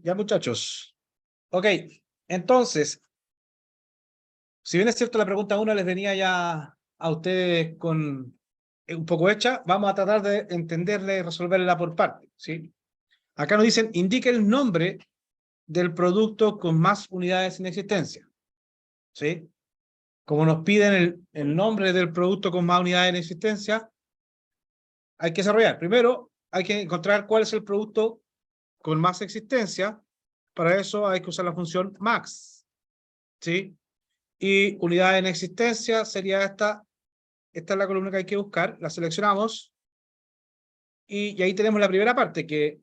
Ya, muchachos. Ok, entonces, si bien es cierto la pregunta 1 les venía ya a ustedes con un poco hecha, vamos a tratar de entenderla y resolverla por parte, ¿sí? Acá nos dicen, indique el nombre del producto con más unidades en existencia, ¿sí? Como nos piden el nombre del producto con más unidades en existencia, hay que desarrollar. Primero, hay que encontrar cuál es el producto con más existencia. Para eso hay que usar la función max, ¿sí? Y unidad en existencia sería esta. Esta es la columna que hay que buscar. La seleccionamos. Y ahí tenemos la primera parte, que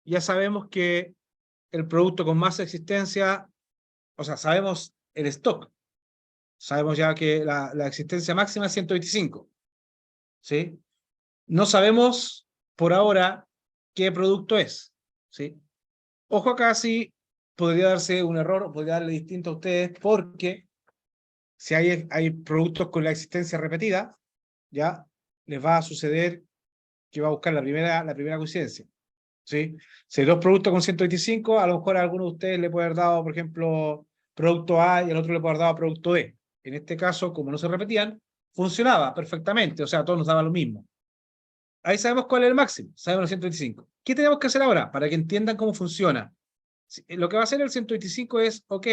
ya sabemos que el producto con más existencia, o sea, sabemos el stock. Sabemos ya que la existencia máxima es 125. ¿Sí? No sabemos por ahora qué producto es. ¿Sí? Ojo acá, sí podría darse un error, o podría darle distinto a ustedes, porque si hay productos con la existencia repetida, ya les va a suceder que va a buscar la primera coincidencia. ¿Sí? Si hay dos productos con 125, a lo mejor a alguno de ustedes le puede haber dado, por ejemplo, producto A y al otro le puede haber dado producto B. En este caso, como no se repetían, funcionaba perfectamente, o sea, a todos nos daba lo mismo. Ahí sabemos cuál es el máximo, sabemos el 125. ¿Qué tenemos que hacer ahora? Para que entiendan cómo funciona. Lo que va a hacer el 125 es, ok,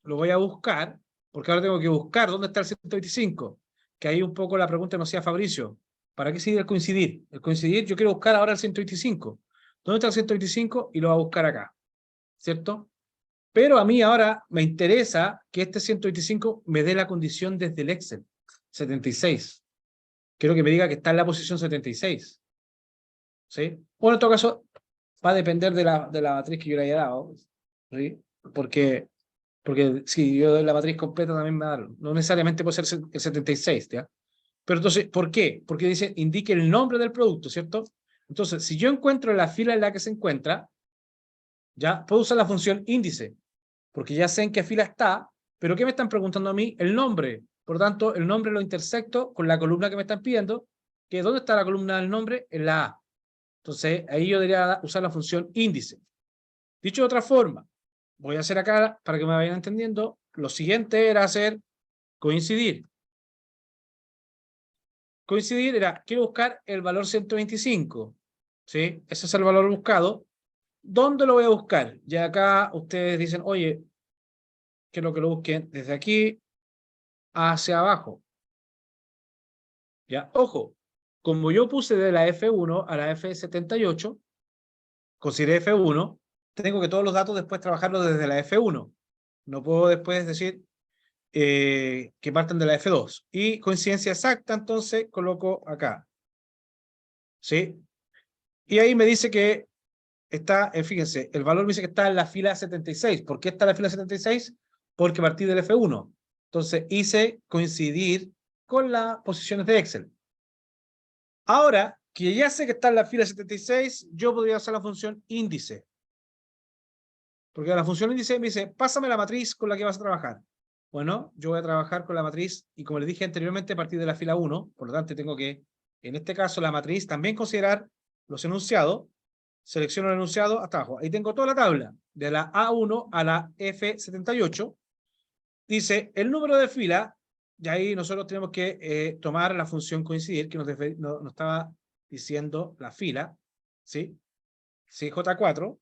lo voy a buscar, porque ahora tengo que buscar dónde está el 125, que ahí un poco la pregunta nos hacía Fabricio. ¿Para qué sirve el coincidir? El coincidir, yo quiero buscar ahora el 125. ¿Dónde está el 125? Y lo voy a buscar acá, ¿cierto? Pero a mí ahora me interesa que este 125 me dé la condición desde el Excel, 76. Quiero que me diga que está en la posición 76. ¿Sí? Bueno, en todo caso, va a depender de la matriz que yo le haya dado. ¿Sí? Porque si yo doy la matriz completa también me va a dar, no necesariamente puede ser el 76, ¿ya? Pero entonces, ¿por qué? Porque dice, indique el nombre del producto, ¿cierto? Entonces, si yo encuentro la fila en la que se encuentra, ya puedo usar la función índice, porque ya sé en qué fila está, pero ¿qué me están preguntando a mí? El nombre. Por lo tanto, el nombre lo intersecto con la columna que me están pidiendo, que ¿dónde está la columna del nombre? En la A. Entonces, ahí yo debería usar la función índice. Dicho de otra forma, voy a hacer acá, para que me vayan entendiendo, lo siguiente era hacer coincidir. Coincidir era, quiero buscar el valor 125. ¿Sí? Ese es el valor buscado. ¿Dónde lo voy a buscar? Ya acá ustedes dicen, oye, quiero que lo busquen desde aquí hacia abajo. Ya, ojo, como yo puse de la F1 a la F78, consideré F1, tengo que todos los datos después trabajarlos desde la F1. No puedo después decir que partan de la F2. Y coincidencia exacta, entonces coloco acá. ¿Sí? Y ahí me dice que está, fíjense, el valor me dice que está en la fila 76. ¿Por qué está en la fila 76? Porque partí del F1. Entonces hice coincidir con las posiciones de Excel. Ahora que ya sé que está en la fila 76, yo podría usar la función índice. Porque la función índice me dice, pásame la matriz con la que vas a trabajar. Bueno, yo voy a trabajar con la matriz, y como les dije anteriormente, a partir de la fila 1, por lo tanto tengo que, en este caso, la matriz también considerar los enunciados. Selecciono el enunciado hasta abajo. Ahí tengo toda la tabla, de la A1 a la F78. Dice el número de fila, y ahí nosotros tenemos que tomar la función coincidir, que nos estaba diciendo la fila, ¿sí? CJ4.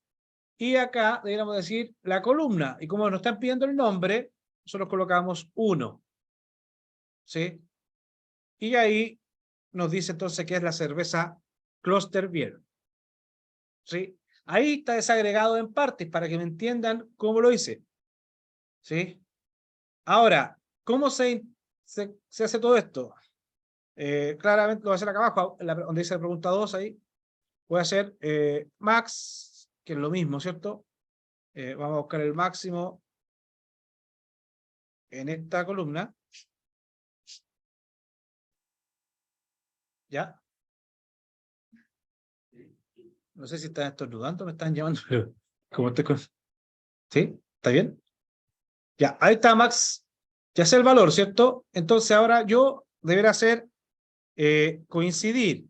Y acá deberíamos decir la columna. Y como nos están pidiendo el nombre, nosotros colocamos 1. ¿Sí? Y ahí nos dice entonces que es la cerveza Cluster Beer. ¿Sí? Ahí está desagregado en partes para que me entiendan cómo lo hice. ¿Sí? Ahora, ¿cómo se hace todo esto? Claramente lo voy a hacer acá abajo, donde dice la pregunta 2 ahí. Voy a hacer max, que es lo mismo, ¿cierto? Vamos a buscar el máximo en esta columna. ¿Ya? No sé si están estornudando, me están llamando, pero como estoy con... ¿Sí? ¿Está bien? Ya, ahí está max. Ya sé el valor, ¿cierto? Entonces ahora yo debería hacer coincidir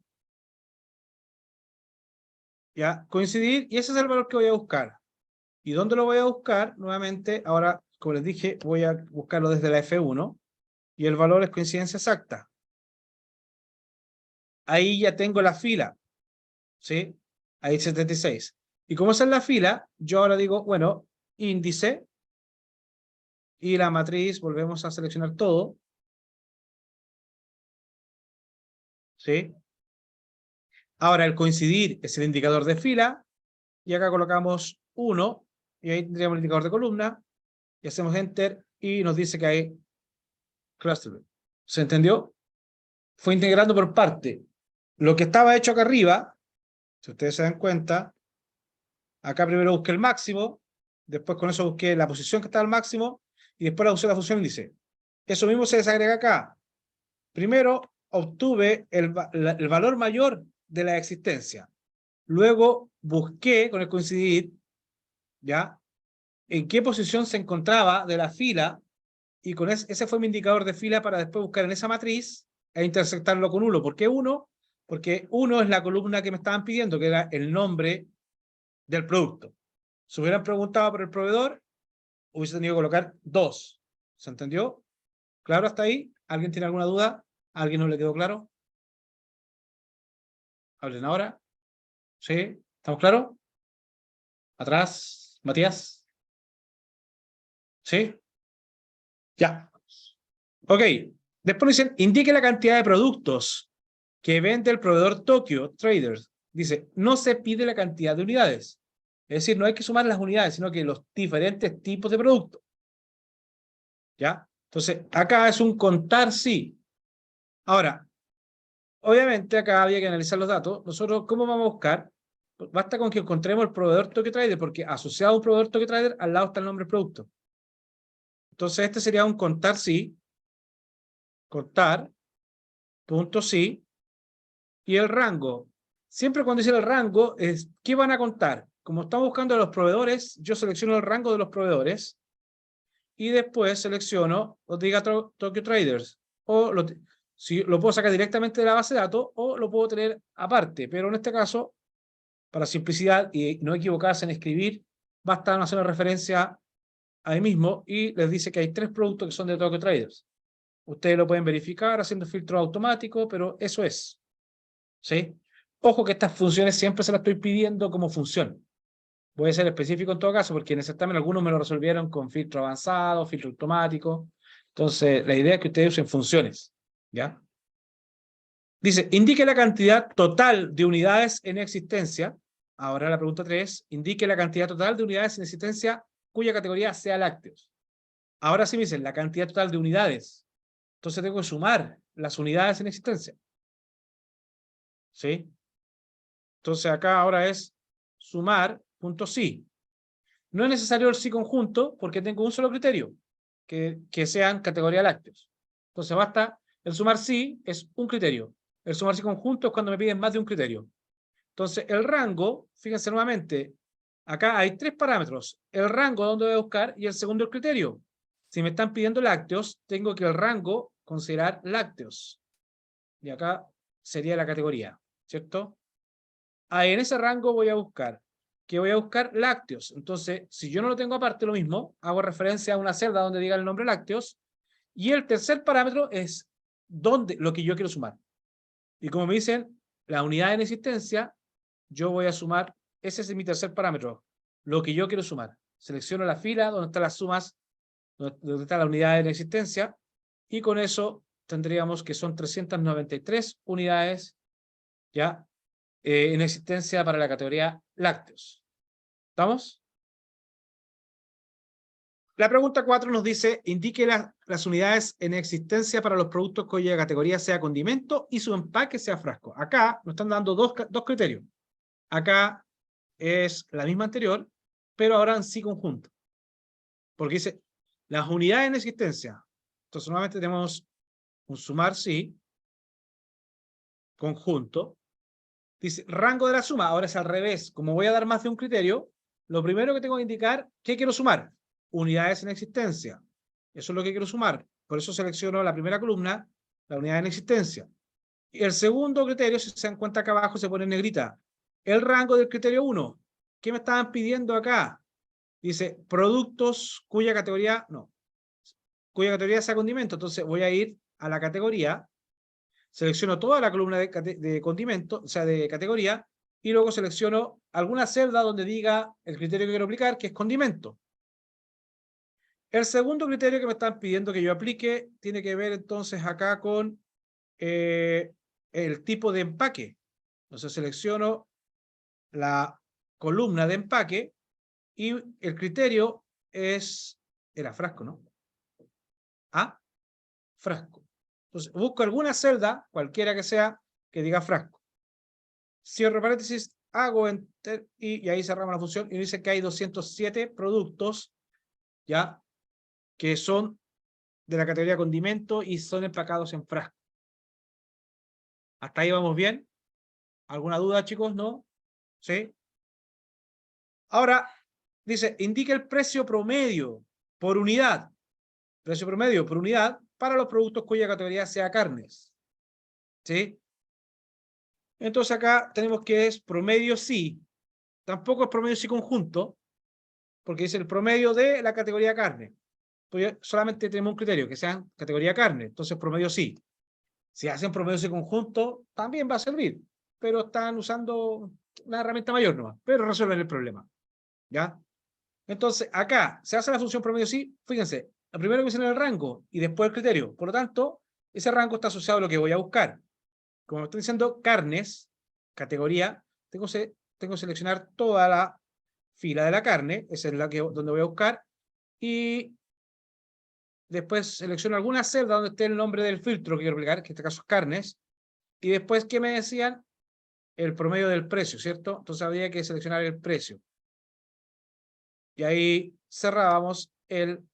¿Ya? Coincidir, y ese es el valor que voy a buscar. ¿Y dónde lo voy a buscar? Nuevamente, ahora, como les dije, voy a buscarlo desde la F1, y el valor es coincidencia exacta. Ahí ya tengo la fila, ¿sí? Ahí 76. Y como esa es la fila, yo ahora digo, bueno, índice, y la matriz, volvemos a seleccionar todo, ¿sí? Ahora el coincidir es el indicador de fila, y acá colocamos 1, y ahí tendríamos el indicador de columna, y hacemos Enter, y nos dice que hay cluster. ¿Se entendió? Fue integrando por parte. Lo que estaba hecho acá arriba, si ustedes se dan cuenta, acá primero busqué el máximo, después con eso busqué la posición que estaba al máximo, y después la usé la función índice. Eso mismo se desagrega acá. Primero obtuve el valor mayor de la existencia. Luego busqué con el coincidir, ¿ya? En qué posición se encontraba de la fila, y con ese fue mi indicador de fila para después buscar en esa matriz e intersectarlo con 1. ¿Por qué 1? Porque 1 es la columna que me estaban pidiendo, que era el nombre del producto. Si hubieran preguntado por el proveedor, hubiese tenido que colocar 2. ¿Se entendió? ¿Claro hasta ahí? ¿Alguien tiene alguna duda? ¿A alguien no le quedó claro? Hablen ahora. ¿Sí? ¿Estamos claros? ¿Atrás? ¿Matías? ¿Sí? Ya. Ok. Después dicen, indique la cantidad de productos que vende el proveedor Tokyo Traders. Dice, no se pide la cantidad de unidades. Es decir, no hay que sumar las unidades, sino que los diferentes tipos de productos. ¿Ya? Entonces, acá es un contar sí. Ahora, obviamente acá había que analizar los datos. Nosotros, ¿cómo vamos a buscar? Basta con que encontremos el proveedor Tokyo Trader, porque asociado a un proveedor Tokyo Trader, al lado está el nombre del producto. Entonces, este sería un contar sí, contar, punto sí, y el rango. Siempre cuando dice el rango, es ¿qué van a contar? Como estamos buscando a los proveedores, yo selecciono el rango de los proveedores y después selecciono los diga Tokyo Traders. O si lo puedo sacar directamente de la base de datos o lo puedo tener aparte. Pero en este caso, para simplicidad y no equivocarse en escribir, basta hacer una referencia ahí mismo y les dice que hay 3 productos que son de Tokyo Traders. Ustedes lo pueden verificar haciendo filtro automático, pero eso es. ¿Sí? Ojo que estas funciones siempre se las estoy pidiendo como función. Voy a ser específico en todo caso, porque en ese examen algunos me lo resolvieron con filtro avanzado, filtro automático. Entonces, la idea es que ustedes usen funciones. ¿Ya? Dice, indique la cantidad total de unidades en existencia. Ahora la pregunta 3, indique la cantidad total de unidades en existencia cuya categoría sea lácteos. Ahora sí me dicen la cantidad total de unidades. Entonces tengo que sumar las unidades en existencia. ¿Sí? Entonces acá ahora es sumar punto sí. No es necesario el sí conjunto porque tengo un solo criterio, que sean categoría lácteos. Entonces basta, el sumar sí es un criterio. El sumar sí conjunto es cuando me piden más de un criterio. Entonces el rango, fíjense nuevamente, acá hay 3 parámetros. El rango donde voy a buscar y el segundo el criterio. Si me están pidiendo lácteos, tengo que el rango considerar lácteos. Y acá sería la categoría, ¿cierto? Ahí en ese rango voy a buscar. ¿Qué voy a buscar? Lácteos. Entonces, si yo no lo tengo aparte, lo mismo, hago referencia a una celda donde diga el nombre lácteos. Y el tercer parámetro es lo que yo quiero sumar. Y como me dicen, la unidad en existencia, yo voy a sumar, ese es mi tercer parámetro, lo que yo quiero sumar. Selecciono la fila donde están las sumas, donde está la unidad en existencia, y con eso tendríamos que son 393 unidades, ¿ya? En existencia para la categoría lácteos. ¿Estamos? La pregunta 4 nos dice, indique las unidades en existencia para los productos cuya categoría sea condimento y su empaque sea frasco. Acá nos están dando dos criterios. Acá es la misma anterior, pero ahora en sí conjunto. Porque dice, las unidades en existencia. Entonces, nuevamente tenemos un sumar sí, conjunto. Dice, rango de la suma, ahora es al revés. Como voy a dar más de un criterio, lo primero que tengo que indicar, ¿qué quiero sumar? Unidades en existencia. Eso es lo que quiero sumar. Por eso selecciono la primera columna, la unidad en existencia. Y el segundo criterio, si se dan cuenta acá abajo, se pone en negrita. El rango del criterio 1. ¿Qué me estaban pidiendo acá? Dice, productos cuya categoría, no, cuya categoría sea condimento. Entonces voy a ir a la categoría, selecciono toda la columna de condimento, o sea, de categoría, y luego selecciono alguna celda donde diga el criterio que quiero aplicar, que es condimento. El segundo criterio que me están pidiendo que yo aplique tiene que ver entonces acá con el tipo de empaque. Entonces selecciono la columna de empaque y el criterio era frasco, ¿no? Ah, frasco. Entonces busco alguna celda, cualquiera que sea, que diga frasco. Cierro paréntesis, hago enter y ahí cerramos la función y dice que hay 207 productos, ¿ya? Que son de la categoría condimento y son empacados en frasco. ¿Hasta ahí vamos bien? ¿Alguna duda, chicos? ¿No? ¿Sí? Ahora, dice, indica el precio promedio por unidad. Precio promedio por unidad para los productos cuya categoría sea carnes. ¿Sí? Entonces acá tenemos que es promedio sí. Tampoco es promedio sí conjunto, porque dice el promedio de la categoría carne. Pues solamente tenemos un criterio, que sea categoría carne. Entonces promedio sí. Si hacen promedio sí conjunto, también va a servir. Pero están usando una herramienta mayor nomás. Pero resuelven el problema. ¿Ya? Entonces, acá se hace la función promedio sí, fíjense, lo primero que viene en el rango y después el criterio. Por lo tanto, ese rango está asociado a lo que voy a buscar. Como estoy diciendo carnes, categoría, tengo que seleccionar toda la fila de la carne, esa es la que donde voy a buscar, y después selecciono alguna celda donde esté el nombre del filtro que quiero aplicar, que en este caso es carnes, y después, ¿qué me decían? El promedio del precio, ¿cierto? Entonces habría que seleccionar el precio. Y ahí cerrábamos el...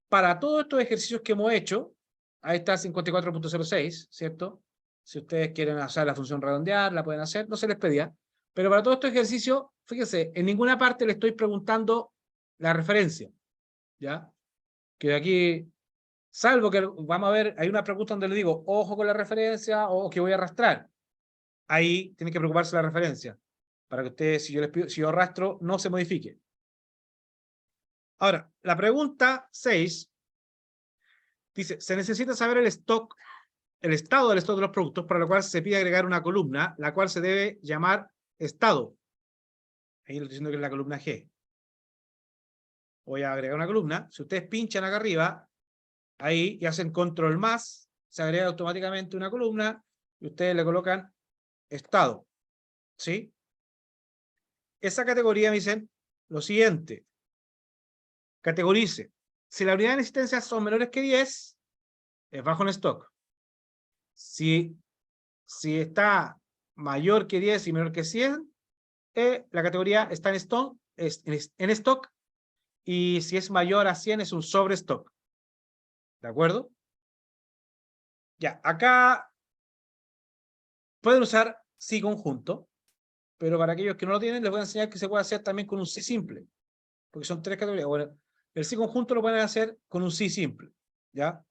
Para todos estos ejercicios que hemos hecho, ahí está 54.06, ¿cierto? Si ustedes quieren hacer la función redondear, la pueden hacer, no se les pedía. Pero para todos estos ejercicios, fíjense, en ninguna parte le estoy preguntando la referencia, ¿ya? Que aquí, salvo que vamos a ver, hay una pregunta donde le digo, ojo con la referencia o que voy a arrastrar. Ahí tiene que preocuparse la referencia, para que ustedes, si yo arrastro, no se modifique. Ahora, la pregunta 6 dice, se necesita saber el stock, el estado del stock de los productos, para lo cual se pide agregar una columna, la cual se debe llamar estado. Ahí le estoy diciendo que es la columna G. Voy a agregar una columna. Si ustedes pinchan acá arriba, ahí y hacen control más, se agrega automáticamente una columna y ustedes le colocan estado. ¿Sí? Esa categoría me dicen lo siguiente. Categorice. Si la unidad de existencia son menores que 10, es bajo en stock. Si está mayor que 10 y menor que 100, la categoría está en stock, y si es mayor a 100 es un sobrestock. ¿De acuerdo? Ya, acá pueden usar sí conjunto, pero para aquellos que no lo tienen les voy a enseñar que se puede hacer también con un sí simple, porque son tres categorías. Bueno, el sí conjunto lo pueden hacer con un sí simple, ¿ya?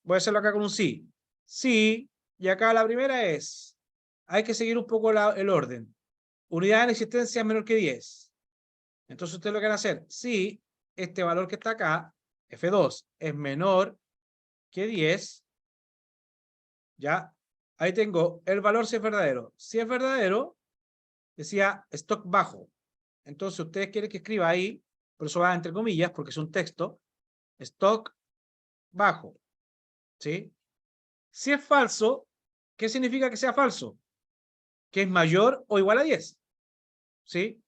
Voy a hacerlo acá con un sí. Sí, y acá la primera es, hay que seguir un poco el orden. Unidad en existencia es menor que 10. Entonces ustedes lo que van a hacer, si este valor que está acá, F2, es menor que 10, ya, ahí tengo el valor si es verdadero. Si es verdadero, decía stock bajo. Entonces ustedes quieren que escriba ahí, por eso va entre comillas, porque es un texto, stock bajo. ¿Sí? Si es falso, ¿qué significa que sea falso? Que es mayor o igual a 10. ¿Sí?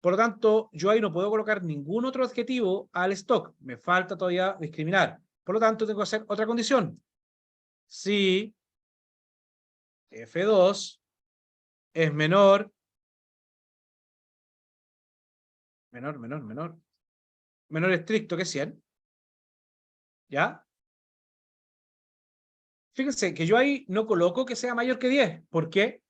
Por lo tanto, yo ahí no puedo colocar ningún otro adjetivo al stock. Me falta todavía discriminar. Por lo tanto, tengo que hacer otra condición. Si F2 es menor, menor estricto que 100, ¿ya? Fíjense que yo ahí no coloco que sea mayor que 10. ¿Por qué?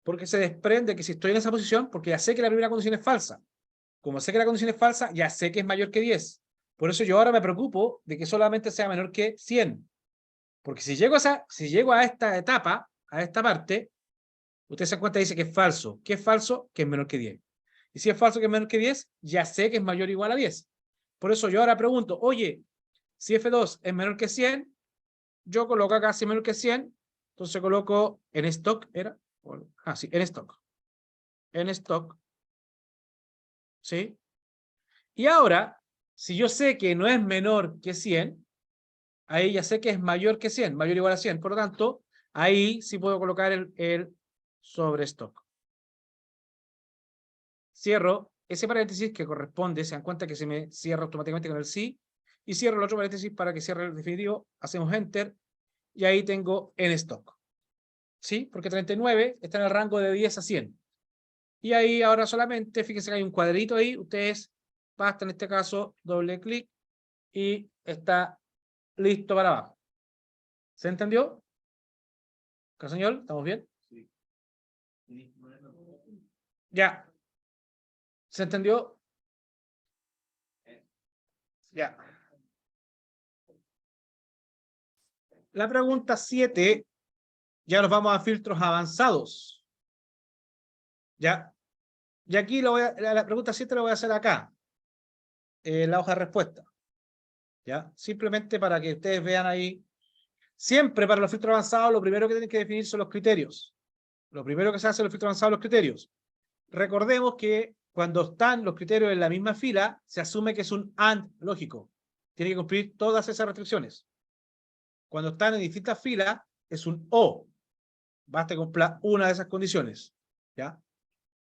Porque se desprende que si estoy en esa posición, porque ya sé que la primera condición es falsa. Como sé que la condición es falsa, ya sé que es mayor que 10. Por eso yo ahora me preocupo de que solamente sea menor que 100. Porque si llego a esta etapa, a esta parte, usted se da cuenta y dice que es falso. ¿Qué es falso? Que es menor que 10. Y si es falso que es menor que 10, ya sé que es mayor o igual a 10. Por eso yo ahora pregunto, oye, si F2 es menor que 100, yo coloco acá si es menor que 100, entonces coloco en stock, ¿era? Sí, en stock. En stock. ¿Sí? Y ahora, si yo sé que no es menor que 100, ahí ya sé que es mayor que 100, mayor o igual a 100. Por lo tanto, ahí sí puedo colocar el sobre stock. Cierro ese paréntesis que corresponde, se dan cuenta que se me cierra automáticamente con el sí, y cierro el otro paréntesis para que cierre el definitivo, hacemos enter, y ahí tengo en stock. ¿Sí? Porque 39 está en el rango de 10 a 100. Y ahí ahora solamente, fíjense que hay un cuadrito ahí, ustedes basta en este caso, doble clic, y está listo para abajo. ¿Se entendió? ¿Casañol? ¿Estamos bien? Sí. Ya. ¿Se entendió? Ya. La pregunta 7, ya nos vamos a filtros avanzados. ¿Ya? Y aquí la pregunta 7 la voy a hacer acá, en la hoja de respuesta. ¿Ya? Simplemente para que ustedes vean ahí. Siempre para los filtros avanzados, lo primero que tienen que definir son los criterios. Lo primero que se hace en los filtros avanzados, los criterios. Recordemos que cuando están los criterios en la misma fila, se asume que es un AND lógico. Tiene que cumplir todas esas restricciones. Cuando están en distintas filas, es un O. Basta cumplir una de esas condiciones. ¿Ya?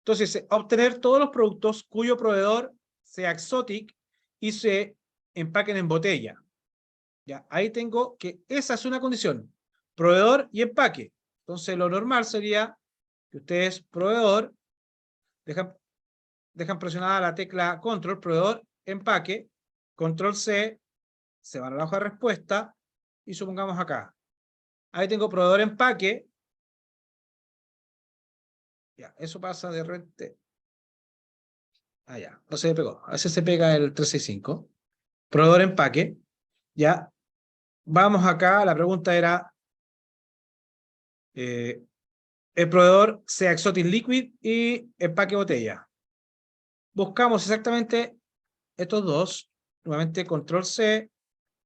Entonces, obtener todos los productos cuyo proveedor sea exotic y se empaquen en botella. ¿Ya? Ahí tengo que esa es una condición. Proveedor y empaque. Entonces, lo normal sería que ustedes, proveedor, dejan presionada la tecla control, proveedor, empaque, control C, se van a la hoja de respuesta y supongamos acá. Ahí tengo proveedor empaque. Ya, eso pasa de repente. Ah, ya, no se me pegó. A veces se pega el 365. Proveedor empaque. Ya, vamos acá. La pregunta era, el proveedor sea Exotic Liquid y empaque botella. Buscamos exactamente estos dos. Nuevamente control C,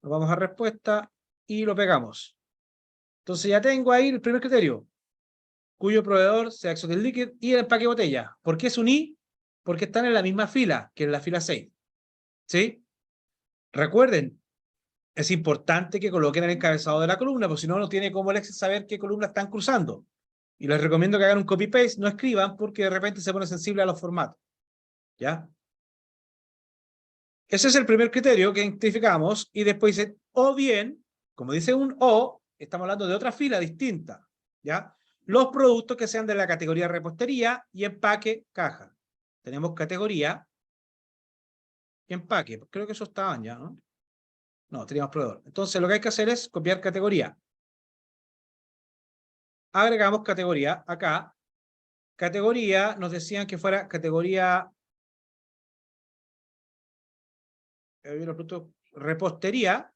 nos vamos a respuesta y lo pegamos. Entonces ya tengo ahí el primer criterio, cuyo proveedor sea Exotic Liquid y el empaque botella. ¿Por qué es un I? Porque están en la misma fila, que en la fila 6. ¿Sí? Recuerden, es importante que coloquen el encabezado de la columna, porque si no, no tiene cómo el Excel saber qué columna están cruzando. Y les recomiendo que hagan un copy-paste, no escriban, porque de repente se pone sensible a los formatos. ¿Ya? Ese es el primer criterio que identificamos, y después dice, o bien, como dice un O, estamos hablando de otra fila distinta. ¿Ya? Los productos que sean de la categoría repostería y empaque caja. Tenemos categoría y empaque. Creo que eso estaban ya, ¿no? No, teníamos proveedor. Entonces lo que hay que hacer es copiar categoría. Agregamos categoría acá. Categoría, nos decían que fuera categoría repostería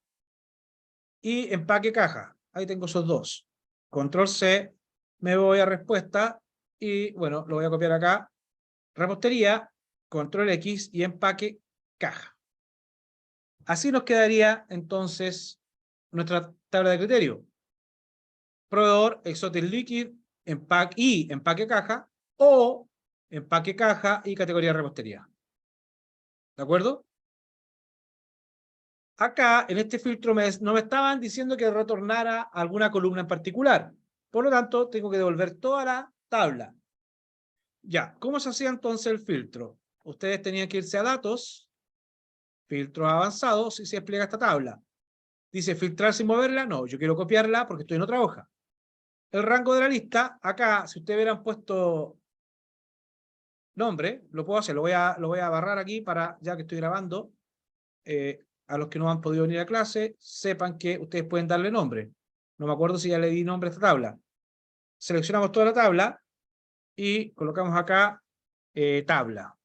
y empaque caja. Ahí tengo esos dos. Control C, me voy a respuesta y bueno, lo voy a copiar acá. Repostería, control X y empaque caja. Así nos quedaría entonces nuestra tabla de criterio. Proveedor, Exotic Liquid, empaque caja, o empaque caja y categoría repostería. ¿De acuerdo? Acá, en este filtro, no me estaban diciendo que retornara alguna columna en particular. Por lo tanto, tengo que devolver toda la tabla. Ya, ¿cómo se hacía entonces el filtro? Ustedes tenían que irse a datos, filtros avanzados, y se despliega esta tabla. Dice filtrar sin moverla. No, yo quiero copiarla porque estoy en otra hoja. El rango de la lista, acá, si ustedes hubieran puesto nombre, lo puedo hacer, lo voy a barrar aquí para, ya que estoy grabando, a los que no han podido venir a clase, sepan que ustedes pueden darle nombre. No me acuerdo si ya le di nombre a esta tabla. Seleccionamos toda la tabla y colocamos acá tabla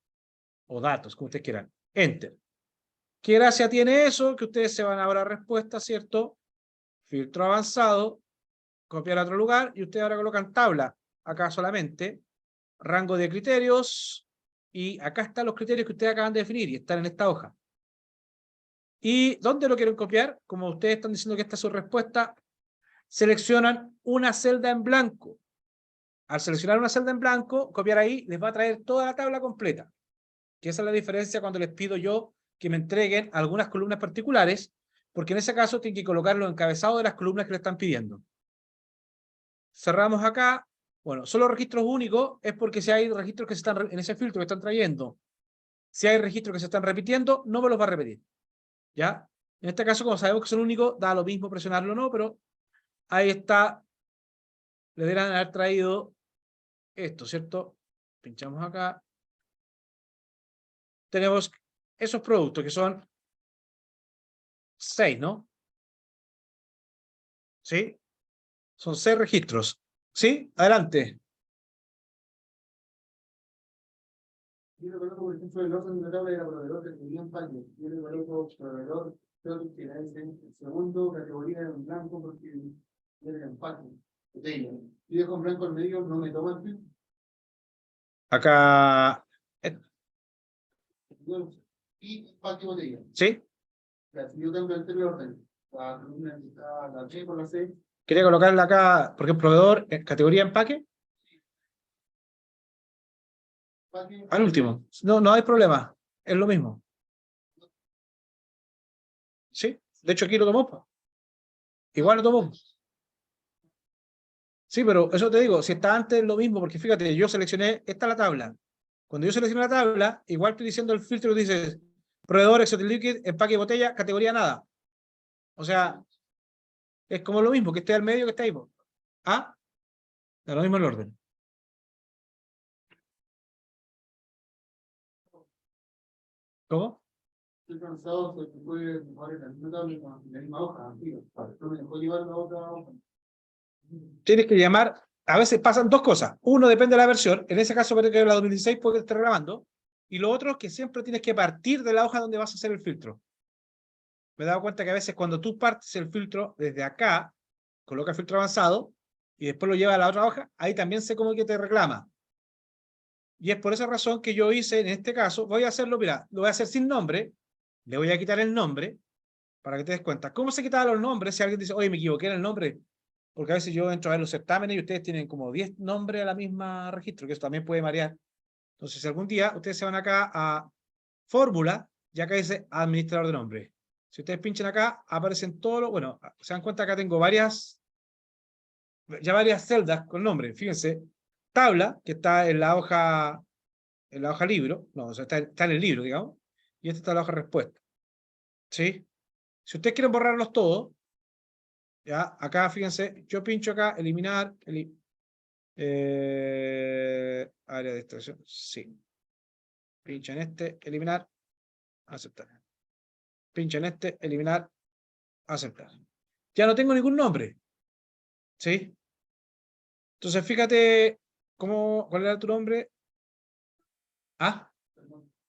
o datos, como ustedes quieran. Enter. ¿Qué gracia tiene eso? Que ustedes se van a dar respuesta, ¿cierto? filtro avanzado, copiar a otro lugar, y ustedes ahora colocan tabla, acá solamente, rango de criterios, y acá están los criterios que ustedes acaban de definir, y están en esta hoja. ¿Y dónde lo quieren copiar? Como ustedes están diciendo que esta es su respuesta, seleccionan una celda en blanco. Al seleccionar una celda en blanco, copiar ahí, les va a traer toda la tabla completa. Que esa es la diferencia cuando les pido yo que me entreguen algunas columnas particulares, porque en ese caso tienen que colocar los encabezados de las columnas que le están pidiendo. Cerramos acá. Bueno, solo registros únicos es porque si hay registros que se están en ese filtro que están trayendo, si hay registros que se están repitiendo, no me los va a repetir. ¿Ya? En este caso, como sabemos que son únicos, da lo mismo presionarlo o no, pero ahí está. Le deberán haber traído esto, ¿cierto? Pinchamos acá. Tenemos esos productos que son 6, ¿no? ¿Sí? Son 6 registros. ¿Sí? Adelante. Yo lo conozco, por ejemplo, el orden de la tabla de la proveedor que tenía en paño. Yo le conozco proveedor, creo que era el segundo, categoría en blanco, porque era empate. Botella. Si dejo en blanco al medio, no me toma el fin. Acá. Y empate botella. ¿Sí? Si yo cambio el orden, la columna que está la B con la C. Quería colocarle acá, porque el proveedor, categoría empaque. Al último. No, no hay problema. Es lo mismo. ¿Sí? De hecho, aquí lo tomó. Igual lo tomó. Sí, pero eso te digo, si está antes es lo mismo, porque fíjate, yo seleccioné, esta es la tabla. Cuando yo selecciono la tabla, igual estoy diciendo el filtro, dices, proveedor, exotic liquid, empaque de botella, categoría nada. O sea, es como lo mismo, que esté al medio que esté ahí. ¿Ah? Da lo mismo el orden. ¿Cómo? Estoy cansado, se puede mejorar en la misma tabla, en la misma hoja, pero me dejó llevar la otra hoja. Tienes que llamar, a veces pasan dos cosas. Uno depende de la versión, en ese caso creo que la 2016 puede estar grabando, y lo otro es que siempre tienes que partir de la hoja donde vas a hacer el filtro. Me he dado cuenta que a veces cuando tú partes el filtro desde acá, coloca el filtro avanzado, y después lo lleva a la otra hoja, ahí también sé cómo que te reclama. Y es por esa razón que yo hice, en este caso, voy a hacerlo, mira, lo voy a hacer sin nombre, le voy a quitar el nombre, para que te des cuenta. ¿Cómo se quitaban los nombres? Si alguien dice, oye, me equivoqué en el nombre, porque a veces yo entro a ver los certámenes y ustedes tienen como 10 nombres a la misma registro, que eso también puede variar. Entonces, si algún día ustedes se van acá a fórmula, y acá dice administrador de nombres. Si ustedes pinchan acá, aparecen todos los, bueno, se dan cuenta acá tengo varias celdas con nombre. Fíjense, tabla, que está en la hoja libro, no, o sea, está en el libro, digamos, y esta está en la hoja respuesta. ¿Sí? Si ustedes quieren borrarlos todos, ya, acá fíjense, yo pincho acá, eliminar, área de extracción, sí. Pincho en este, eliminar, aceptar. Pincho en este, eliminar, aceptar. Ya no tengo ningún nombre, ¿sí? Entonces fíjate, ¿cuál era tu nombre? Ah,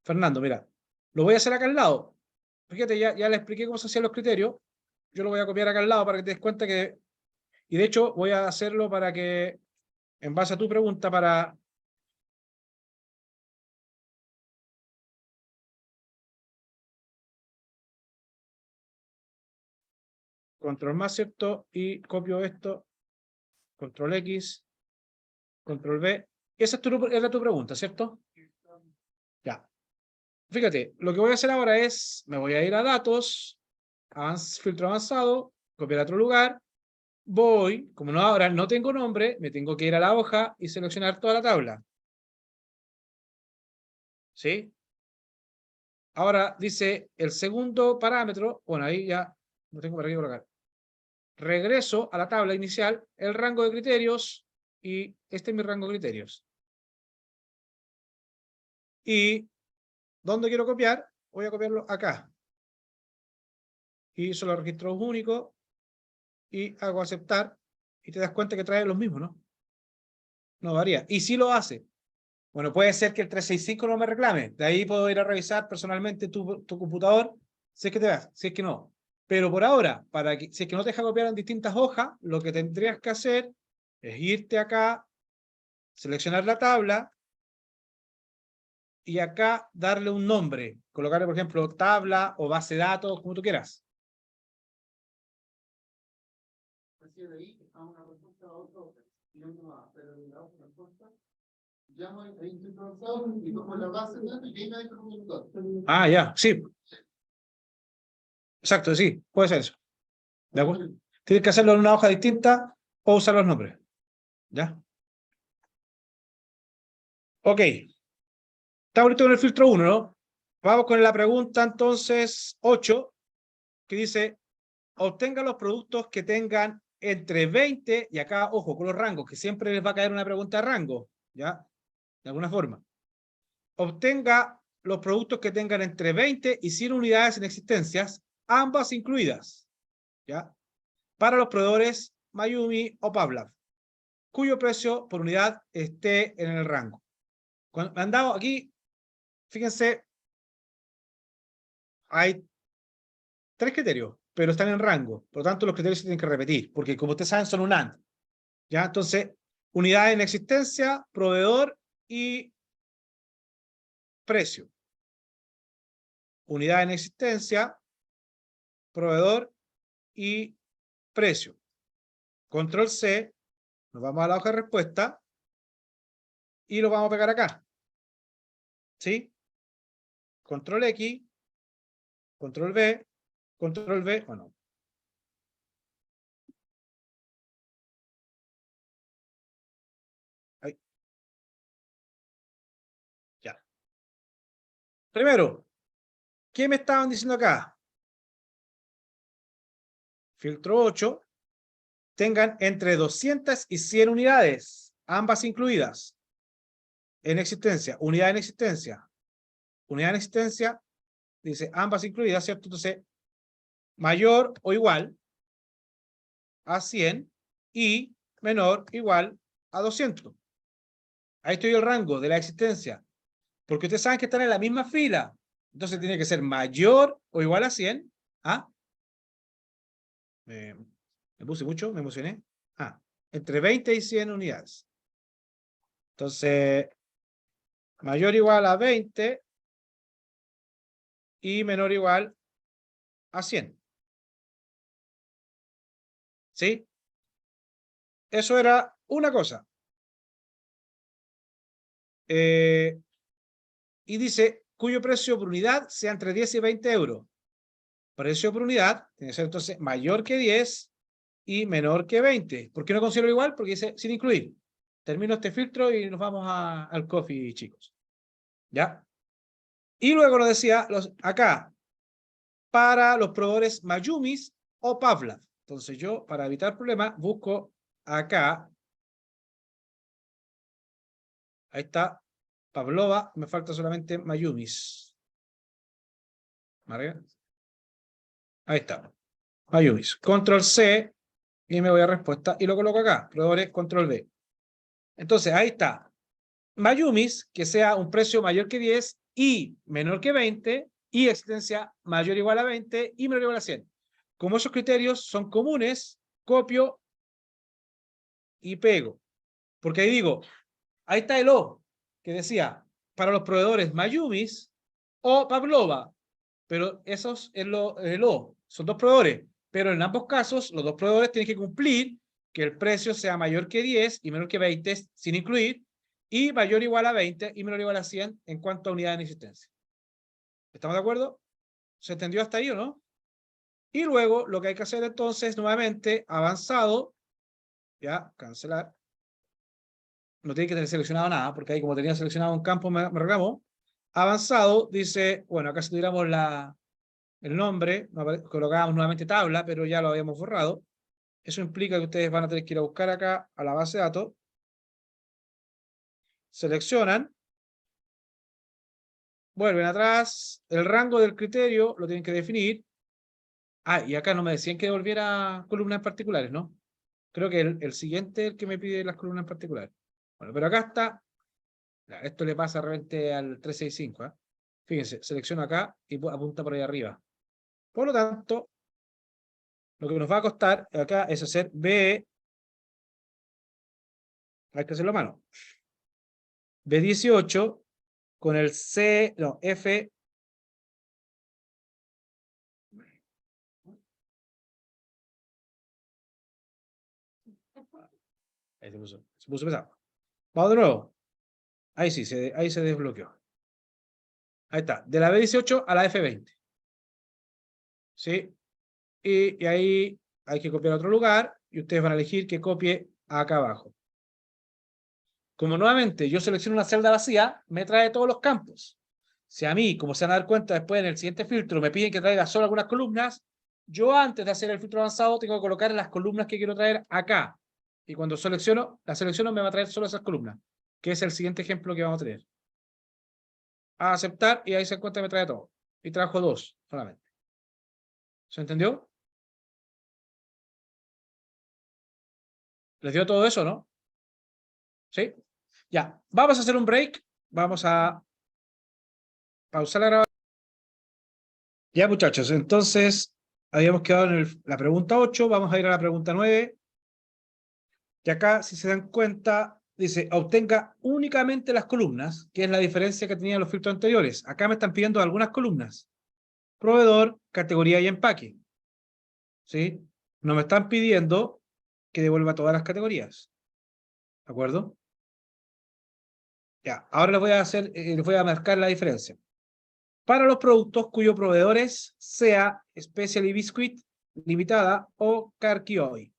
Fernando, mira. Lo voy a hacer acá al lado. Fíjate, ya le expliqué cómo se hacían los criterios. Yo lo voy a copiar acá al lado para que te des cuenta que... Y de hecho voy a hacerlo para que, en base a tu pregunta, para... Control más, ¿cierto? Y copio esto, control X, control V. Esa era tu pregunta, ¿cierto? Ya. Fíjate, lo que voy a hacer ahora es, me voy a ir a datos, filtro avanzado, copiar a otro lugar, voy, como no ahora no tengo nombre, me tengo que ir a la hoja y seleccionar toda la tabla. ¿Sí? Ahora dice el segundo parámetro, bueno, ahí ya no tengo para qué colocar. Regreso a la tabla inicial, el rango de criterios, y este es mi rango de criterios. Y ¿dónde quiero copiar? Voy a copiarlo acá. Y solo registros únicos y hago aceptar y te das cuenta que trae los mismos, ¿no? No varía. Y si lo hace. Bueno, puede ser que el 365 no me reclame. De ahí puedo ir a revisar personalmente tu computador si es que te vas, si es que no. Pero por ahora, si es que no te deja copiar en distintas hojas, lo que tendrías que hacer es irte acá, seleccionar la tabla, y acá darle un nombre. Colocarle, por ejemplo, tabla o base de datos, como tú quieras. Así de ahí a una respuesta a otro, y no más, pero de la otra respuesta, llamo a profesor y tomo la base de datos y ahí me dejo un minuto. Ah, ya, sí. Exacto, sí, puede ser eso. ¿De acuerdo? Tienes que hacerlo en una hoja distinta o usar los nombres. ¿Ya? Ok. Está ahorita en el filtro 1, ¿no? Vamos con la pregunta entonces 8, que dice, obtenga los productos que tengan entre 20, y acá, ojo, con los rangos, que siempre les va a caer una pregunta de rango, ¿ya? De alguna forma. Obtenga los productos que tengan entre 20 y 100 unidades en existencias, ambas incluidas, ¿ya? Para los proveedores Mayumi o Pavlov, cuyo precio por unidad esté en el rango. Cuando me han dado aquí, fíjense, hay 3 criterios, pero están en rango. Por lo tanto, los criterios se tienen que repetir, porque como ustedes saben, son un AND. ¿Ya? Entonces, unidad en existencia, proveedor y precio. Unidad en existencia, proveedor y precio. Control C, nos vamos a la hoja de respuesta y lo vamos a pegar acá. ¿Sí? Control X, control V, o no. Ahí. Ya. Primero, ¿qué me estaban diciendo acá? Filtro 8, tengan entre 200 y 100 unidades, ambas incluidas, en existencia. Unidad en existencia. Unidad en existencia, dice ambas incluidas, ¿cierto? Entonces, mayor o igual a 100 y menor o igual a 200. Ahí estoy el rango de la existencia. Porque ustedes saben que están en la misma fila. Entonces tiene que ser mayor o igual a 100. ¿Ah? Me puse mucho, me emocioné. Ah, entre 20 y 100 unidades. Entonces, mayor o igual a 20 y menor o igual a 100. ¿Sí? Eso era una cosa. Y dice, cuyo precio por unidad sea entre 10 y 20 euros. Precio por unidad tiene que ser entonces mayor que 10 y menor que 20. ¿Por qué no considero igual? Porque dice sin incluir. Termino este filtro y nos vamos al coffee, chicos. ¿Ya? Y luego nos decía, acá, para los proveedores Mayumis o Pavlov. Entonces yo, para evitar problemas, busco acá. Ahí está. Pavlova, me falta solamente Mayumis. ¿Vale? Ahí está. Mayumis. Control C y me voy a respuesta y lo coloco acá. Proveedores, control V. Entonces, ahí está. Mayumis, que sea un precio mayor que 10 y menor que 20, y existencia mayor o igual a 20 y menor o igual a 100. Como esos criterios son comunes, copio y pego. Porque ahí digo, ahí está el O, que decía, para los proveedores Mayumis o Pavlova. Pero esos es el O, son dos proveedores. Pero en ambos casos, los dos proveedores tienen que cumplir que el precio sea mayor que 10 y menor que 20 sin incluir, y mayor o igual a 20 y menor o igual a 100 en cuanto a unidad en existencia. ¿Estamos de acuerdo? ¿Se entendió hasta ahí o no? Y luego lo que hay que hacer entonces, nuevamente, avanzado, ya, cancelar. No tiene que tener seleccionado nada, porque ahí como tenía seleccionado un campo me reclamó. Avanzado, dice, bueno, acá si tuviéramos el nombre, colocábamos nuevamente tabla, pero ya lo habíamos borrado. Eso implica que ustedes van a tener que ir a buscar acá a la base de datos. Seleccionan. Vuelven atrás. El rango del criterio lo tienen que definir. Ah, y acá no me decían que devolviera columnas particulares, ¿no? Creo que el siguiente es el que me pide las columnas particulares. Bueno, pero acá está. Esto le pasa de repente al 365. ¿eh? Fíjense, selecciono acá y apunta por ahí arriba. Por lo tanto, lo que nos va a costar acá es hacer B, hay que hacerlo a mano, B18 con el C, no, F, ahí se puso pesado. Vamos de nuevo. Ahí sí, ahí se desbloqueó. Ahí está, de la B18 a la F20. ¿Sí? Y ahí hay que copiar a otro lugar y ustedes van a elegir que copie acá abajo. Como nuevamente yo selecciono una celda vacía, me trae todos los campos. Si a mí, como se van a dar cuenta después en el siguiente filtro, me piden que traiga solo algunas columnas, yo antes de hacer el filtro avanzado tengo que colocar las columnas que quiero traer acá. Y cuando la selecciono me va a traer solo esas columnas, que es el siguiente ejemplo que vamos a tener. A aceptar y ahí se encuentra me trae todo. Y trajo 2 solamente. ¿Se entendió? ¿Les dio todo eso, no? ¿Sí? Ya, vamos a hacer un break. Vamos a pausar la grabación. Ya, muchachos, entonces habíamos quedado en la pregunta 8. Vamos a ir a la pregunta 9. Y acá, si se dan cuenta, dice, obtenga únicamente las columnas, que es la diferencia que tenían los filtros anteriores. Acá me están pidiendo algunas columnas. Proveedor, categoría y empaque. ¿Sí? No me están pidiendo que devuelva todas las categorías. ¿De acuerdo? Ya, ahora les voy a marcar la diferencia. Para los productos cuyos proveedores sea Specialty Biscuit Limitada o Carquioy.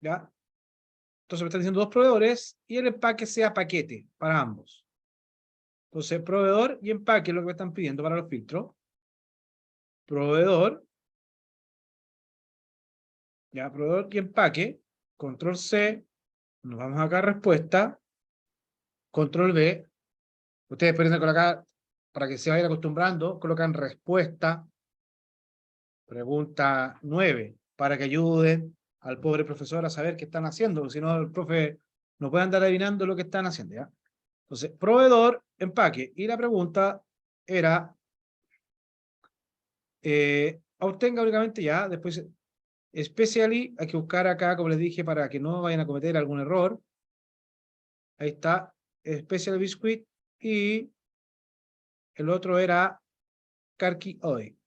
¿Ya? Entonces me están diciendo 2 proveedores y el empaque sea paquete para ambos. Entonces, proveedor y empaque es lo que me están pidiendo para los filtros. Proveedor. Ya, proveedor y empaque. Control C. Nos vamos acá a respuesta. Control V. Ustedes pueden colocar, para que se vayan acostumbrando, colocan respuesta. Pregunta 9. Para que ayuden al pobre profesor a saber qué están haciendo. Si no, el profe no puede andar adivinando lo que están haciendo. ¿Ya? Entonces, proveedor, empaque. Y la pregunta era, obtenga únicamente ya, después, especially, hay que buscar acá, como les dije, para que no vayan a cometer algún error. Ahí está, Special Biscuit, y el otro era Carqui Oy.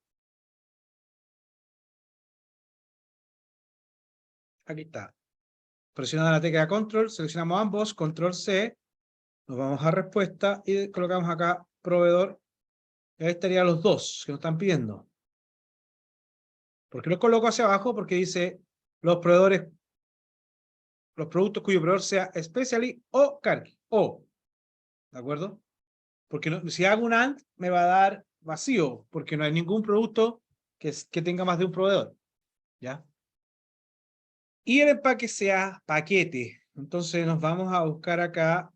Aquí está. Presionando la tecla Control, seleccionamos ambos, Control C, nos vamos a respuesta y colocamos acá proveedor. Y ahí estarían los 2 que nos están pidiendo. ¿Por qué los coloco hacia abajo? Porque dice los proveedores, los productos cuyo proveedor sea Specially o Carqui. O. ¿De acuerdo? Porque no, si hago un AND me va a dar vacío, porque no hay ningún producto que tenga más de un proveedor. ¿Ya? Y el empaque sea paquete. Entonces nos vamos a buscar acá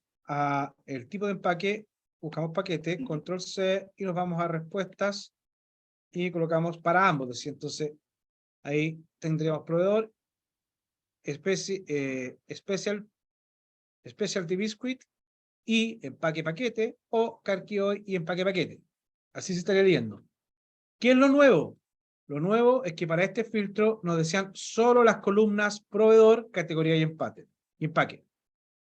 el tipo de empaque, buscamos paquete, control C y nos vamos a respuestas y colocamos para ambos. Entonces ahí tendríamos proveedor, Specialty Biscuit y empaque paquete o Carquioy y empaque paquete. Así se estaría leyendo. ¿Qué es lo nuevo? Lo nuevo es que para este filtro nos decían solo las columnas proveedor, categoría y empaque.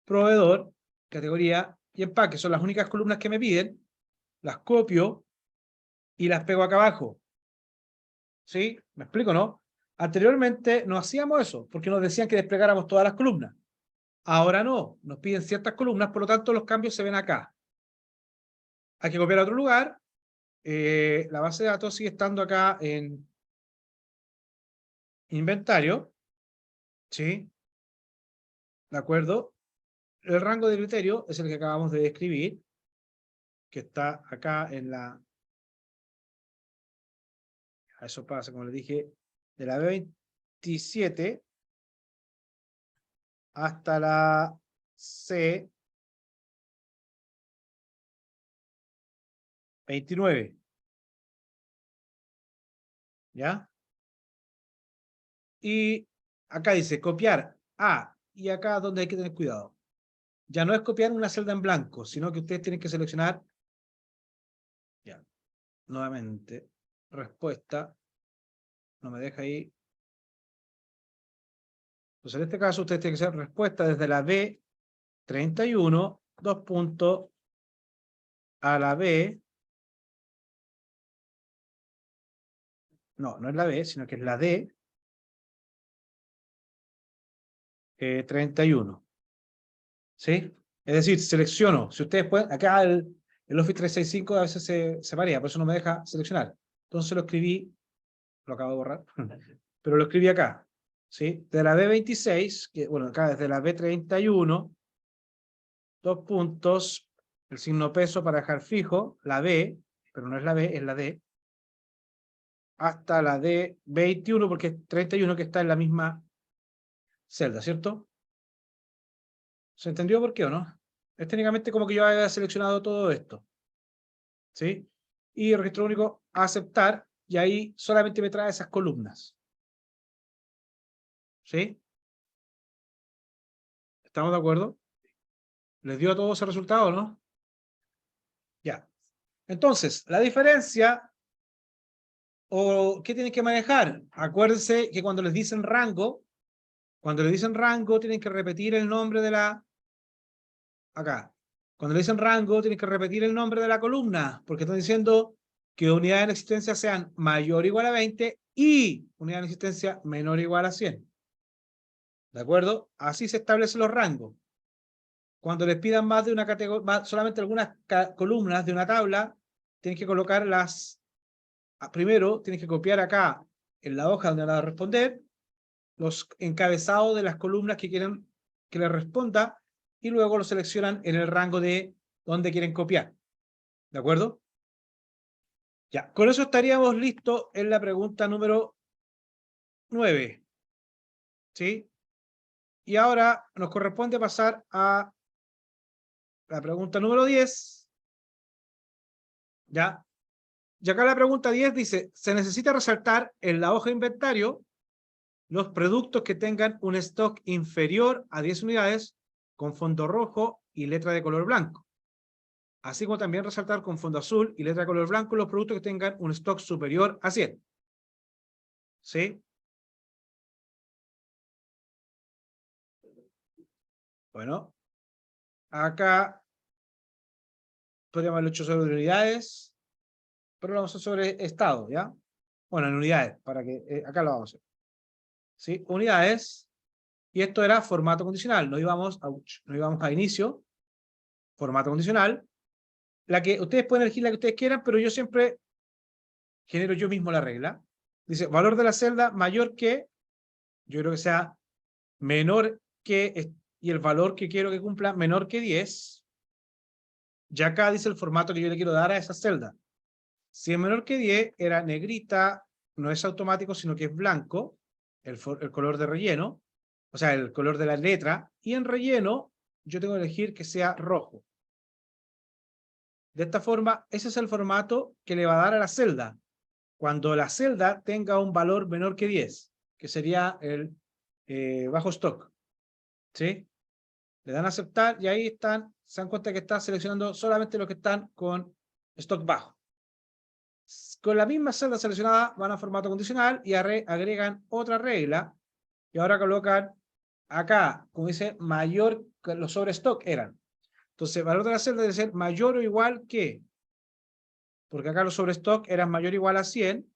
Proveedor, categoría y empaque. Son las únicas columnas que me piden. Las copio y las pego acá abajo. ¿Sí? ¿Me explico, no? Anteriormente no hacíamos eso porque nos decían que desplegáramos todas las columnas. Ahora no. Nos piden ciertas columnas, por lo tanto los cambios se ven acá. Hay que copiar a otro lugar. La base de datos sigue estando acá en inventario. ¿Sí? ¿De acuerdo? El rango de criterio es el que acabamos de describir, que está acá en la... Eso pasa, como les dije, de la B27 hasta la C29. ¿Ya? Y acá dice copiar A. Y acá donde hay que tener cuidado. Ya no es copiar una celda en blanco, sino que ustedes tienen que seleccionar, ya, nuevamente, respuesta, no me deja ahí, Entonces, en este caso, ustedes tienen que hacer respuesta desde la B31, dos puntos, a la B. No, no es la B, sino que es la D. 31. ¿Sí? Es decir, selecciono. Si ustedes pueden, acá el Office 365 a veces se varía, por eso no me deja seleccionar. Entonces lo escribí, lo acabo de borrar, pero lo escribí acá. ¿Sí? De la B26, que, bueno, acá desde la B31, dos puntos, el signo peso para dejar fijo, la B, pero no es la B, es la D, hasta la D21, porque es 31 que está en la misma celda, ¿cierto? ¿Se entendió por qué o no? Es técnicamente como que yo haya seleccionado todo esto. ¿Sí? Y el registro único, aceptar, y ahí solamente me trae esas columnas. ¿Sí? ¿Estamos de acuerdo? ¿Les dio a todos ese resultado, no? Ya. Entonces, la diferencia, o ¿qué tienen que manejar? Acuérdense que cuando les dicen rango, tienen que repetir el nombre de la... Acá. Cuando le dicen rango, tienen que repetir el nombre de la columna, porque están diciendo que unidades en existencia sean mayor o igual a 20 y unidades en existencia menor o igual a 100. ¿De acuerdo? Así se establecen los rangos. Cuando les pidan más de una categoría, solamente algunas columnas de una tabla, tienen que colocar primero tienen que copiar acá en la hoja donde van a responder los encabezados de las columnas que quieren que les responda y luego lo seleccionan en el rango de donde quieren copiar. ¿De acuerdo? Ya, con eso estaríamos listos en la pregunta número 9. ¿Sí? Y ahora nos corresponde pasar a la pregunta número 10. ¿Ya? Y acá la pregunta 10 dice, se necesita resaltar en la hoja de inventario los productos que tengan un stock inferior a 10 unidades con fondo rojo y letra de color blanco. Así como también resaltar con fondo azul y letra de color blanco los productos que tengan un stock superior a 100. ¿Sí? Bueno, acá podríamos haberlo hecho sobre unidades, pero lo vamos a hacer sobre estado, ¿ya? Bueno, en unidades, para que acá lo vamos a hacer. ¿Sí? Unidades, y esto era formato condicional, nos íbamos a inicio, formato condicional, la que ustedes pueden elegir la que ustedes quieran, pero yo siempre genero yo mismo la regla. Dice, valor de la celda mayor que, yo creo que sea menor que, y el valor que quiero que cumpla menor que 10. Ya acá dice el formato que yo le quiero dar a esa celda. Si es menor que 10, era negrita, no es automático, sino que es blanco, el color de relleno, o sea, el color de la letra, y en relleno yo tengo que elegir que sea rojo. De esta forma, ese es el formato que le va a dar a la celda cuando la celda tenga un valor menor que 10, que sería el bajo stock. ¿Sí? Le dan a aceptar y ahí están, se dan cuenta que está seleccionando solamente los que están con stock bajo. Con la misma celda seleccionada van a formato condicional y agregan otra regla y ahora colocan acá, como dice, mayor que los sobre stock eran. Entonces, el valor de la celda debe ser mayor o igual que, porque acá los sobre stock eran mayor o igual a 100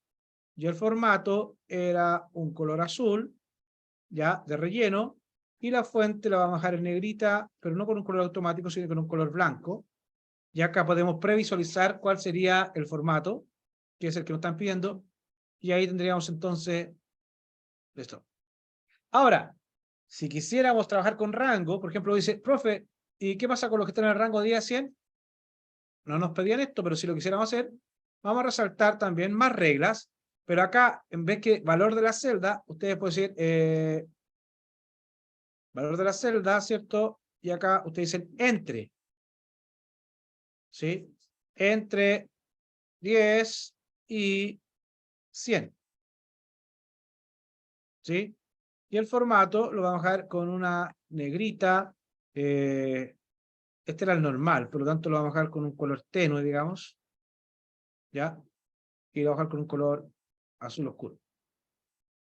y el formato era un color azul, ya, de relleno, y la fuente la vamos a dejar en negrita, pero no con un color automático, sino con un color blanco. Y acá podemos previsualizar cuál sería el formato, que es el que nos están pidiendo, y ahí tendríamos entonces esto. Ahora, si quisiéramos trabajar con rango, por ejemplo, dice, profe, ¿y qué pasa con los que están en el rango 10 a 100? No nos pedían esto, pero si lo quisiéramos hacer, vamos a resaltar también más reglas, pero acá, en vez que valor de la celda, ustedes pueden decir valor de la celda, ¿cierto? Y acá ustedes dicen entre, ¿sí? Entre 10 y 100, ¿sí? Y el formato lo vamos a dejar con una negrita. Este era el normal, por lo tanto lo vamos a dejar con un color tenue, digamos. ¿Ya? Y lo vamos a dejar con un color azul oscuro.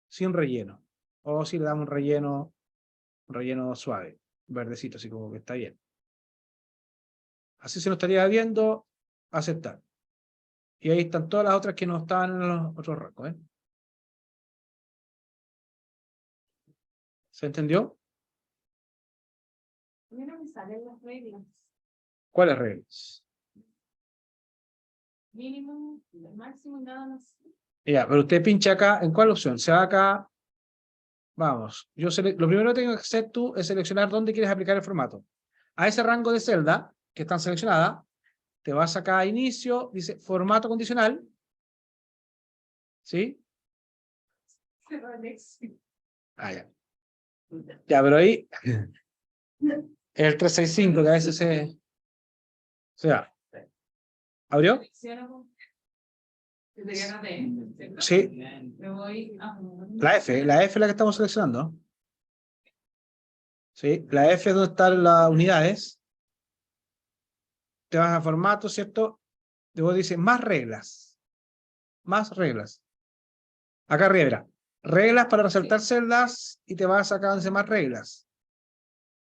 Sin relleno. O si le damos un relleno relleno suave, verdecito, así como que está bien. Así se lo estaría viendo, aceptar. Y ahí están todas las otras que no estaban en los otros rangos, ¿eh? ¿Se entendió? Primero me salen las reglas. ¿Cuáles reglas? Mínimo, máximo, nada más. Ya, pero usted pincha acá, ¿en cuál opción? Se va acá, vamos, lo primero que tengo que hacer tú es seleccionar dónde quieres aplicar el formato. A ese rango de celda que están seleccionadas, te vas acá a inicio, dice formato condicional, ¿sí? Ah, ya. Ya, pero ahí el 365 que a veces se da. ¿Abrió? Sí. Me voy a... La F es la que estamos seleccionando. ¿Sí? La F es donde están las unidades. Te vas a formato, ¿cierto? Luego dice más reglas. Más reglas. Acá arriba, verá. Reglas para resaltar celdas y te vas acá donde dice más reglas.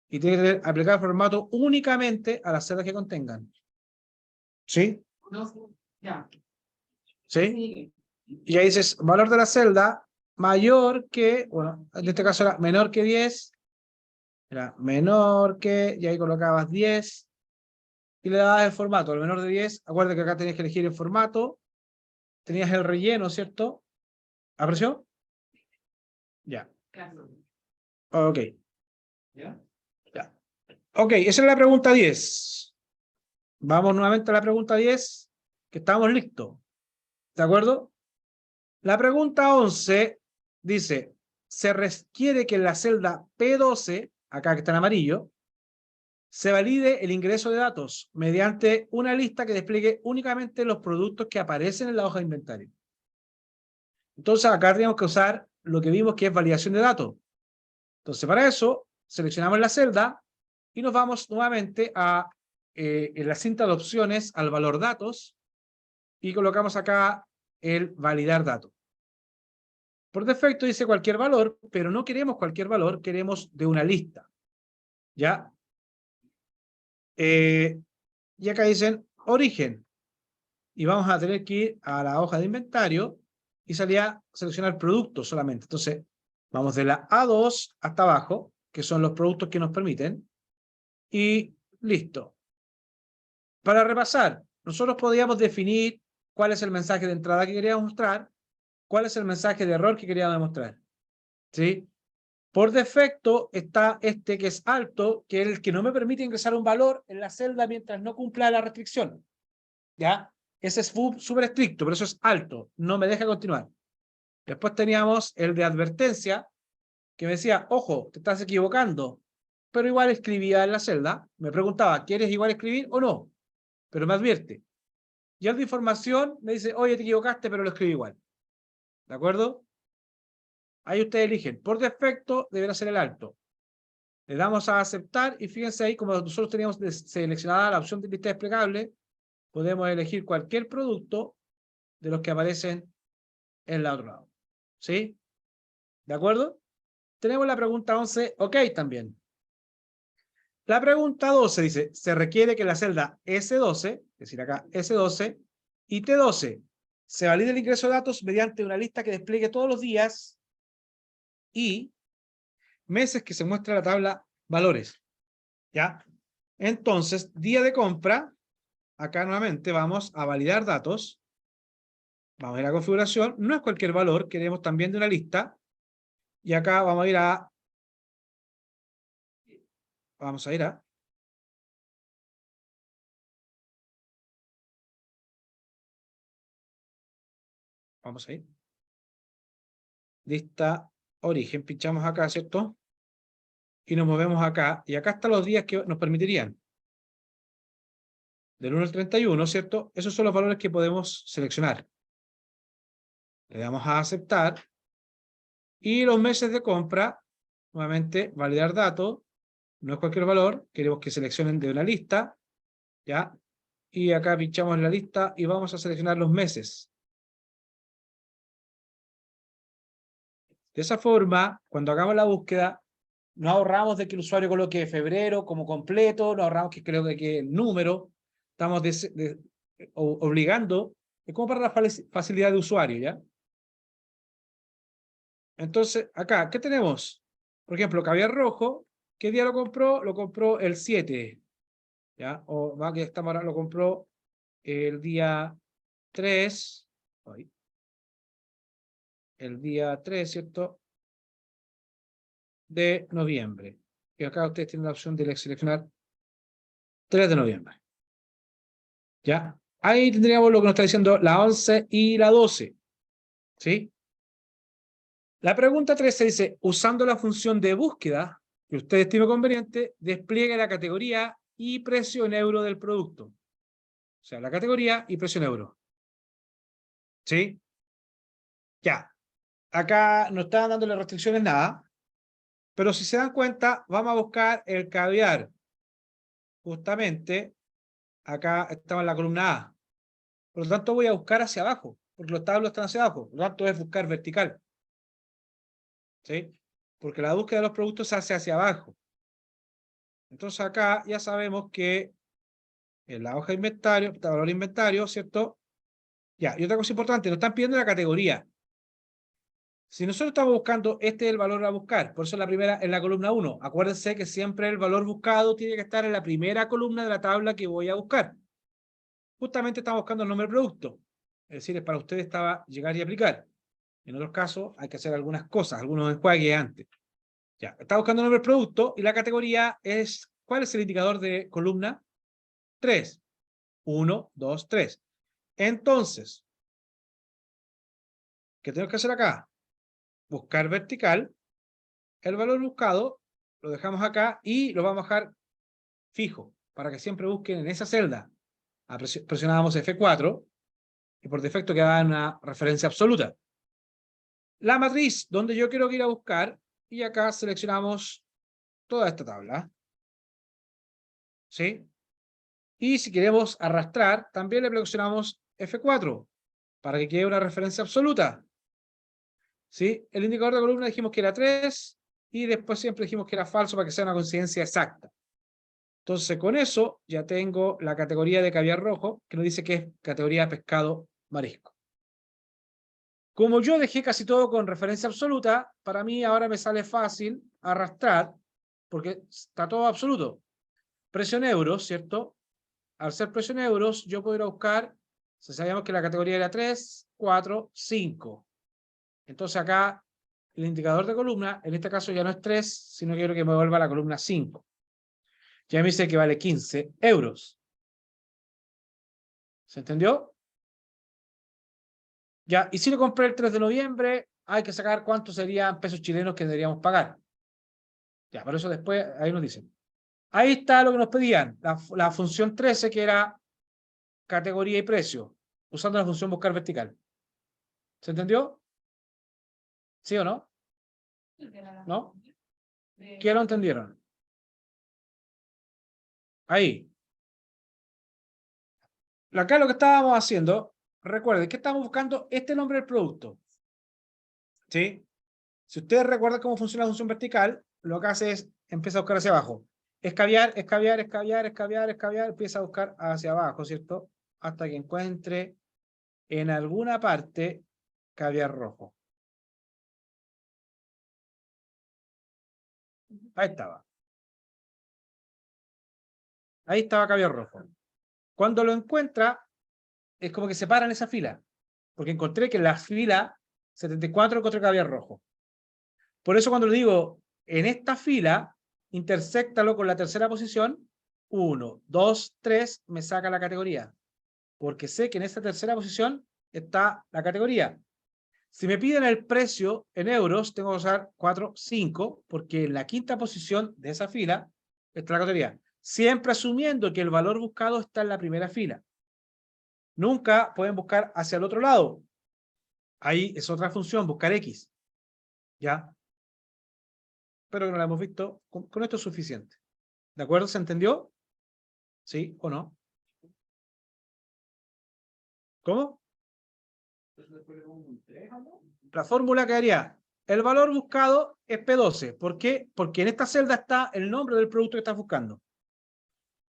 Y tienes que aplicar el formato únicamente a las celdas que contengan. ¿Sí? No, ya. ¿Sí? Y ahí dices valor de la celda mayor que, bueno, en este caso era menor que 10. Era menor que, y ahí colocabas 10 y le dabas el formato, el menor de 10. Acuérdate que acá tenías que elegir el formato, tenías el relleno, ¿cierto? ¿Apareció? Ya. Claro. Ok. ¿Ya? Ya. Ok, esa es la pregunta 10. Vamos nuevamente a la pregunta 10, que estamos listos. ¿De acuerdo? La pregunta 11 dice, se requiere que en la celda P12, acá que está en amarillo, se valide el ingreso de datos mediante una lista que despliegue únicamente los productos que aparecen en la hoja de inventario. Entonces acá tenemos que usar lo que vimos que es validación de datos. Entonces para eso seleccionamos la celda y nos vamos nuevamente a en la cinta de opciones al valor datos y colocamos acá el validar datos. Por defecto dice cualquier valor, pero no queremos cualquier valor, queremos de una lista. ¿Ya? Y acá dicen origen. Y vamos a tener que ir a la hoja de inventario y salir a seleccionar productos solamente. Entonces, vamos de la A2 hasta abajo, que son los productos que nos permiten, y listo. Para repasar, nosotros podíamos definir cuál es el mensaje de entrada que queríamos mostrar, cuál es el mensaje de error que queríamos demostrar. ¿Sí? Por defecto está este que es alto, que es el que no me permite ingresar un valor en la celda mientras no cumpla la restricción. ¿Ya? Ese es súper estricto, pero eso es alto, no me deja continuar. Después teníamos el de advertencia, que me decía, ojo, te estás equivocando, pero igual escribía en la celda, me preguntaba, ¿quieres igual escribir o no? Pero me advierte. Y el de información me dice, oye, te equivocaste, pero lo escribí igual. ¿De acuerdo? Ahí ustedes eligen. Por defecto, deberá ser el alto. Le damos a aceptar y fíjense ahí, como nosotros teníamos seleccionada la opción de lista desplegable, podemos elegir cualquier producto de los que aparecen en el otro lado. ¿Sí? ¿De acuerdo? Tenemos la pregunta 11, ok también. La pregunta 12 dice, se requiere que la celda S12, es decir acá S12, y T12 se valide el ingreso de datos mediante una lista que despliegue todos los días y meses que se muestra la tabla valores. ¿Ya? Entonces, día de compra, acá nuevamente vamos a validar datos. Vamos a ir a configuración, no es cualquier valor, queremos también de una lista. Y acá vamos a ir a... Vamos a ir a... Vamos a ir. Lista origen, pinchamos acá, ¿cierto? Y nos movemos acá. Y acá están los días que nos permitirían. Del 1 al 31, ¿cierto? Esos son los valores que podemos seleccionar. Le damos a aceptar. Y los meses de compra, nuevamente, validar datos. No es cualquier valor, queremos que seleccionen de una lista, ¿ya? Y acá pinchamos en la lista y vamos a seleccionar los meses. De esa forma, cuando hagamos la búsqueda, nos ahorramos de que el usuario coloque febrero como completo, nos ahorramos que creo que el número, estamos obligando, es como para la facilidad de usuario, ¿ya? Entonces, acá, ¿qué tenemos? Por ejemplo, caviar rojo, ¿qué día lo compró? Lo compró el 7, ¿ya? O va que estamos ahora, lo compró el día 3, ay, el día 3, ¿cierto? De noviembre. Y acá ustedes tienen la opción de seleccionar 3 de noviembre. ¿Ya? Ahí tendríamos lo que nos está diciendo la 11 y la 12. ¿Sí? La pregunta 13 dice, usando la función de búsqueda que usted estime conveniente, despliegue la categoría y precio en euro del producto. O sea, la categoría y precio en euro. ¿Sí? Ya. Acá no están dándole restricciones nada, pero si se dan cuenta, vamos a buscar el caviar. Justamente, acá estaba en la columna A. Por lo tanto, voy a buscar hacia abajo, porque los tablos están hacia abajo. Por lo tanto, es buscar vertical. ¿Sí? Porque la búsqueda de los productos se hace hacia abajo. Entonces acá ya sabemos que en la hoja de inventario, valor de inventario, ¿cierto? Ya, y otra cosa importante, nos están pidiendo la categoría. Si nosotros estamos buscando, este es el valor a buscar, por eso la primera en la columna 1. Acuérdense que siempre el valor buscado tiene que estar en la primera columna de la tabla que voy a buscar. Justamente estamos buscando el nombre del producto. Es decir, para ustedes estaba llegar y aplicar. En otros casos hay que hacer algunas cosas, algunos enjuagues antes. Ya, está buscando el nombre del producto y la categoría es, ¿cuál es el indicador de columna? 3. 1, 2, 3. Entonces, ¿qué tenemos que hacer acá? Buscar vertical. El valor buscado lo dejamos acá y lo vamos a dejar fijo para que siempre busquen en esa celda. Presionábamos F4 y por defecto queda una referencia absoluta. La matriz donde yo quiero ir a buscar y acá seleccionamos toda esta tabla. ¿Sí? Y si queremos arrastrar, también le presionamos F4 para que quede una referencia absoluta. ¿Sí? El indicador de columna dijimos que era 3 y después siempre dijimos que era falso para que sea una coincidencia exacta. Entonces con eso ya tengo la categoría de caviar rojo que nos dice que es categoría pescado marisco. Como yo dejé casi todo con referencia absoluta, para mí ahora me sale fácil arrastrar porque está todo absoluto. Precio en euros, ¿cierto? Al ser precio en euros, yo puedo ir a buscar, si sabíamos que la categoría era 3, 4, 5. Entonces acá el indicador de columna, en este caso ya no es 3, sino que quiero que me vuelva a la columna 5. Ya me dice que vale 15 euros. ¿Se entendió? Ya, y si lo compré el 3 de noviembre, hay que sacar cuántos serían pesos chilenos que deberíamos pagar. Ya, por eso después ahí nos dicen. Ahí está lo que nos pedían, la función 13 que era categoría y precio, usando la función buscar vertical. ¿Se entendió? ¿Sí o no? ¿No? ¿Qué lo entendieron? Ahí. Acá lo que estábamos haciendo, recuerden que estamos buscando este nombre del producto. ¿Sí? Si ustedes recuerdan cómo funciona la función vertical, lo que hace es, empieza a buscar hacia abajo. Escabiar, escabiar, escabiar, escabiar, escabiar, empieza a buscar hacia abajo, ¿cierto? Hasta que encuentre en alguna parte caviar rojo. Ahí estaba. Ahí estaba caviar rojo. Cuando lo encuentra, es como que se para en esa fila. Porque encontré que en la fila 74 encontré caviar rojo. Por eso cuando le digo, en esta fila, intersectalo con la tercera posición, 1, 2, 3, me saca la categoría. Porque sé que en esta tercera posición está la categoría. Si me piden el precio en euros, tengo que usar 4, 5, porque en la quinta posición de esa fila está la categoría. Siempre asumiendo que el valor buscado está en la primera fila. Nunca pueden buscar hacia el otro lado. Ahí es otra función, buscar X. ¿Ya? Pero que no la hemos visto. Con esto es suficiente. ¿De acuerdo? ¿Se entendió? ¿Sí o no? ¿Cómo? La fórmula quedaría El valor buscado es P12. ¿Por qué? Porque en esta celda está el nombre del producto que estás buscando.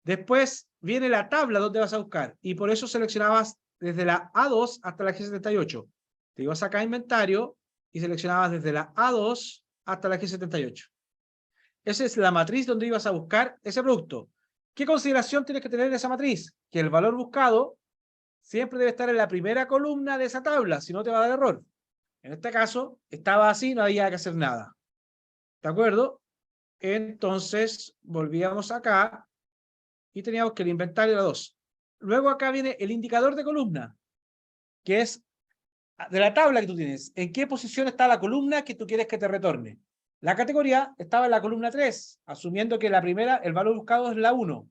Después viene la tabla donde vas a buscar y por eso seleccionabas desde la A2 hasta la G78. Te ibas acá a inventario y seleccionabas desde la A2 hasta la G78. Esa es la matriz donde ibas a buscar ese producto. ¿Qué consideración tienes que tener en esa matriz? Que el valor buscado siempre debe estar en la primera columna de esa tabla, si no te va a dar error. En este caso, estaba así, no había que hacer nada. ¿De acuerdo? Entonces, volvíamos acá y teníamos que el inventario era 2. Luego acá viene el indicador de columna, que es de la tabla que tú tienes. ¿En qué posición está la columna que tú quieres que te retorne? La categoría estaba en la columna 3, asumiendo que la primera, el valor buscado es la 1.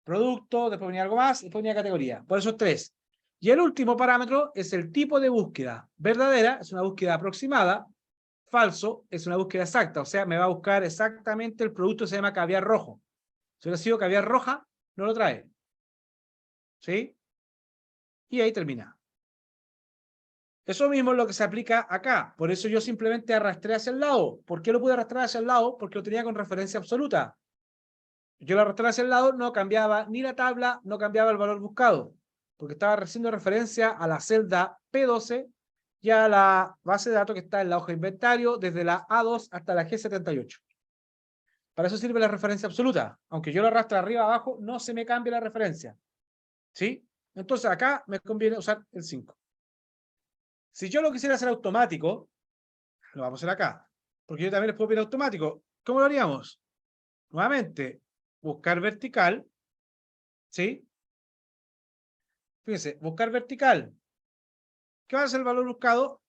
Producto, después venía algo más, después venía categoría. Por eso es 3. Y el último parámetro es el tipo de búsqueda. Verdadera es una búsqueda aproximada. Falso es una búsqueda exacta. O sea, me va a buscar exactamente el producto que se llama caviar rojo. Si hubiera sido caviar roja, no lo trae. ¿Sí? Y ahí termina. Eso mismo es lo que se aplica acá. Por eso yo simplemente arrastré hacia el lado. ¿Por qué lo pude arrastrar hacia el lado? Porque lo tenía con referencia absoluta. Yo lo arrastré hacia el lado, no cambiaba ni la tabla, no cambiaba el valor buscado. Porque estaba haciendo referencia a la celda P12 y a la base de datos que está en la hoja de inventario desde la A2 hasta la G78. Para eso sirve la referencia absoluta. Aunque yo lo arrastre arriba abajo, no se me cambia la referencia. ¿Sí? Entonces acá me conviene usar el 5. Si yo lo quisiera hacer automático, lo vamos a hacer acá. Porque yo también les puedo pedir automático. ¿Cómo lo haríamos? Nuevamente, buscar vertical. ¿Sí? Fíjense, buscar vertical. ¿Qué va a ser el valor buscado?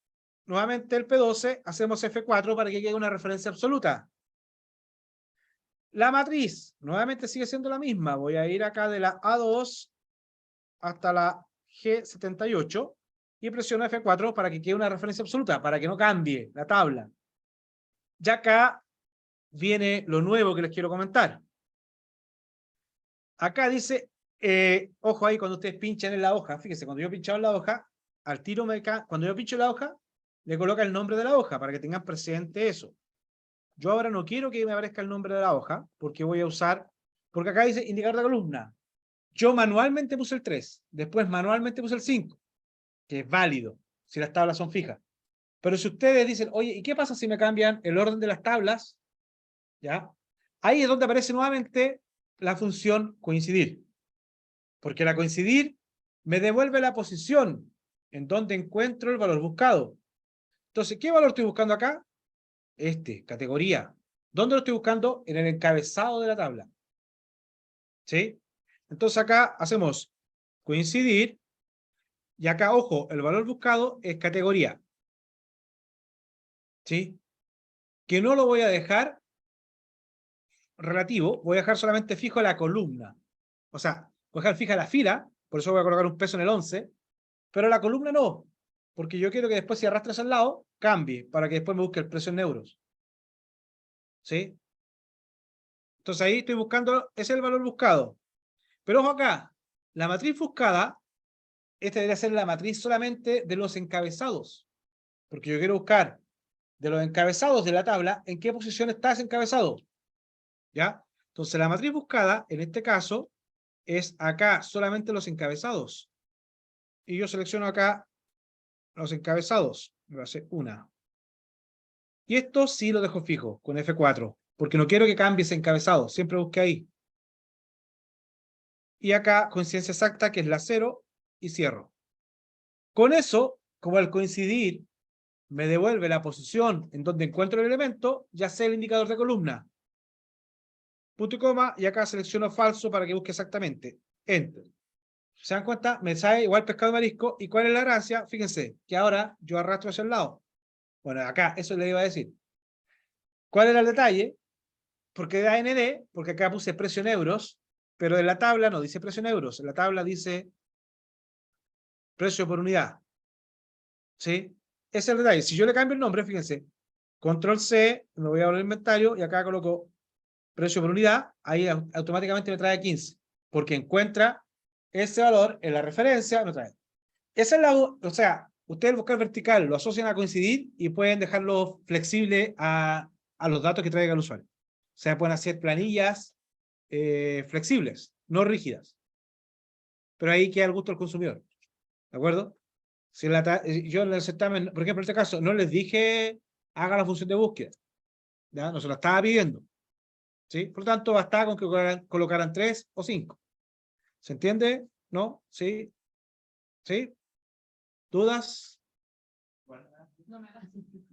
Nuevamente el P12, hacemos F4 para que quede una referencia absoluta. La matriz, nuevamente sigue siendo la misma. Voy a ir acá de la A2 hasta la G78 y presiono F4 para que quede una referencia absoluta, para que no cambie la tabla. Ya acá viene lo nuevo que les quiero comentar. Acá dice, ojo ahí cuando ustedes pinchan en la hoja, fíjense, cuando yo pinchaba en la hoja, al tiro cuando yo pincho en la hoja, le coloca el nombre de la hoja para que tengan presente eso. Yo ahora no quiero que me aparezca el nombre de la hoja, porque voy a usar, porque acá dice indicador de columna. Yo manualmente puse el 3, después manualmente puse el 5, que es válido, si las tablas son fijas. Pero si ustedes dicen, oye, ¿y qué pasa si me cambian el orden de las tablas? ¿Ya? Ahí es donde aparece nuevamente la función coincidir. Porque la coincidir me devuelve la posición en donde encuentro el valor buscado. Entonces, ¿qué valor estoy buscando acá? Categoría. ¿Dónde lo estoy buscando? En el encabezado de la tabla. ¿Sí? Entonces acá hacemos coincidir y acá, ojo, el valor buscado es categoría. ¿Sí? Que no lo voy a dejar relativo, voy a dejar solamente fijo la columna. O sea, voy a dejar fija la fila, por eso voy a colocar un peso en el 11, pero la columna no, porque yo quiero que después si arrastras al lado, cambie, para que después me busque el precio en euros. ¿Sí? Entonces ahí estoy buscando, ese es el valor buscado. Pero ojo acá, la matriz buscada, esta debería ser la matriz solamente de los encabezados, porque yo quiero buscar de los encabezados de la tabla, en qué posición está ese encabezado. ¿Ya? Entonces la matriz buscada, en este caso, es acá solamente los encabezados. Y yo selecciono acá los encabezados. Me va a hacer una. Y esto sí lo dejo fijo, con F4, porque no quiero que cambie ese encabezado. Siempre busque ahí. Y acá, coincidencia exacta, que es la 0, y cierro. Con eso, como al coincidir me devuelve la posición en donde encuentro el elemento, ya sé el indicador de columna. Punto y coma, y acá selecciono falso para que busque exactamente. Enter. ¿Se dan cuenta? Me sale igual pescado y marisco. ¿Y cuál es la gracia? Fíjense, que ahora yo arrastro hacia el lado. Bueno, acá, eso le iba a decir. ¿Cuál era el detalle? Porque da AND, porque acá puse precio en euros, pero en la tabla no dice precio en euros. En la tabla dice precio por unidad. ¿Sí? Ese es el detalle. Si yo le cambio el nombre, fíjense, control C, me voy a abrir el inventario y acá coloco precio por unidad, ahí automáticamente me trae 15, porque encuentra ese valor en la referencia, me trae. Esa es la, o sea, ustedes al buscar vertical lo asocian a coincidir y pueden dejarlo flexible a los datos que traiga el usuario. O sea, pueden hacer planillas flexibles, no rígidas. Pero ahí queda al gusto del consumidor. ¿De acuerdo? Si yo en el certamen, por ejemplo, en este caso, no les dije haga la función de búsqueda. ¿Ya? No se la estaba pidiendo. ¿Sí? Por lo tanto, bastaba con que colocaran 3 o 5. ¿Se entiende? ¿No? ¿Sí? ¿Sí? ¿Dudas? No me da.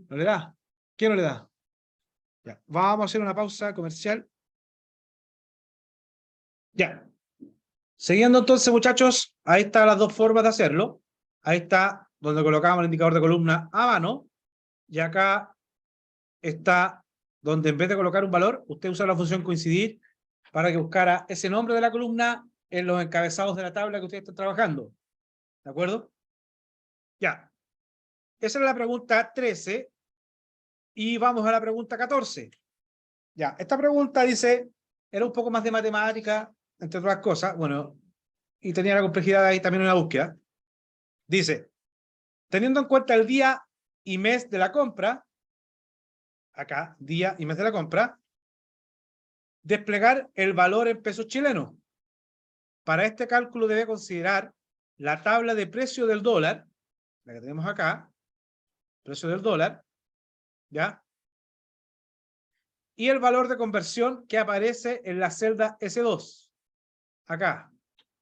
¿No le da? ¿Quién no le da? Ya. Vamos a hacer una pausa comercial. Ya. Siguiendo entonces, muchachos, ahí están las dos formas de hacerlo. Ahí está donde colocamos el indicador de columna a mano. Y acá está donde en vez de colocar un valor, usted usa la función coincidir para que buscara ese nombre de la columna en los encabezados de la tabla que usted está trabajando. ¿De acuerdo? Ya. Esa era la pregunta 13. Y vamos a la pregunta 14. Ya, esta pregunta dice, era un poco más de matemática, entre otras cosas, bueno, y tenía la complejidad ahí también en la búsqueda. Dice, teniendo en cuenta el día y mes de la compra, acá, día y mes de la compra, desplegar el valor en pesos chilenos. Para este cálculo debe considerar la tabla de precio del dólar, la que tenemos acá, precio del dólar, ¿ya? Y el valor de conversión que aparece en la celda S2, acá,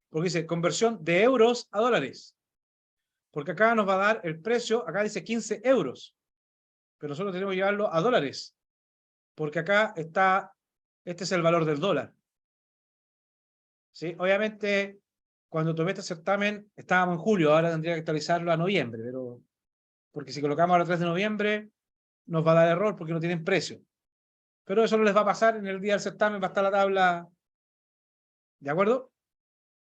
porque dice conversión de euros a dólares, porque acá nos va a dar el precio, acá dice 15 euros, pero nosotros tenemos que llevarlo a dólares, porque acá está, este es el valor del dólar. ¿Sí? Obviamente, cuando tomé este certamen, estábamos en julio, ahora tendría que actualizarlo a noviembre, pero porque si colocamos ahora 3 de noviembre, nos va a dar error porque no tienen precio. Pero eso no les va a pasar, en el día del certamen va a estar la tabla, ¿de acuerdo?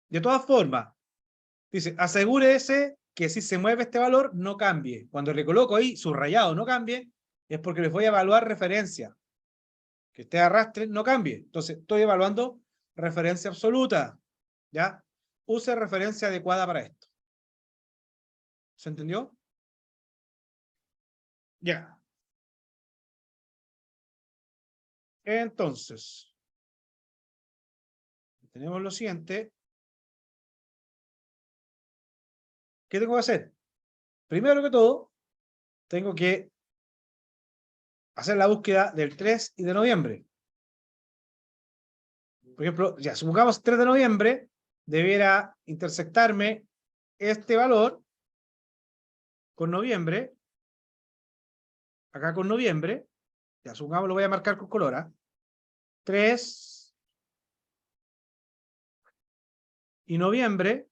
De todas formas, dice, asegúrese que si se mueve este valor, no cambie. Cuando le coloco ahí subrayado, no cambie, es porque les voy a evaluar referencia. Que usted arrastre, no cambie. Entonces, estoy evaluando referencia absoluta. ¿Ya? Use referencia adecuada para esto. ¿Se entendió? Ya. Entonces, tenemos lo siguiente. ¿Qué tengo que hacer? Primero que todo, tengo que hacer la búsqueda del 3 y de noviembre. Por ejemplo, ya, supongamos 3 de noviembre, debiera intersectarme este valor con noviembre, acá con noviembre, ya supongamos lo voy a marcar con color, ¿eh? 3 y noviembre.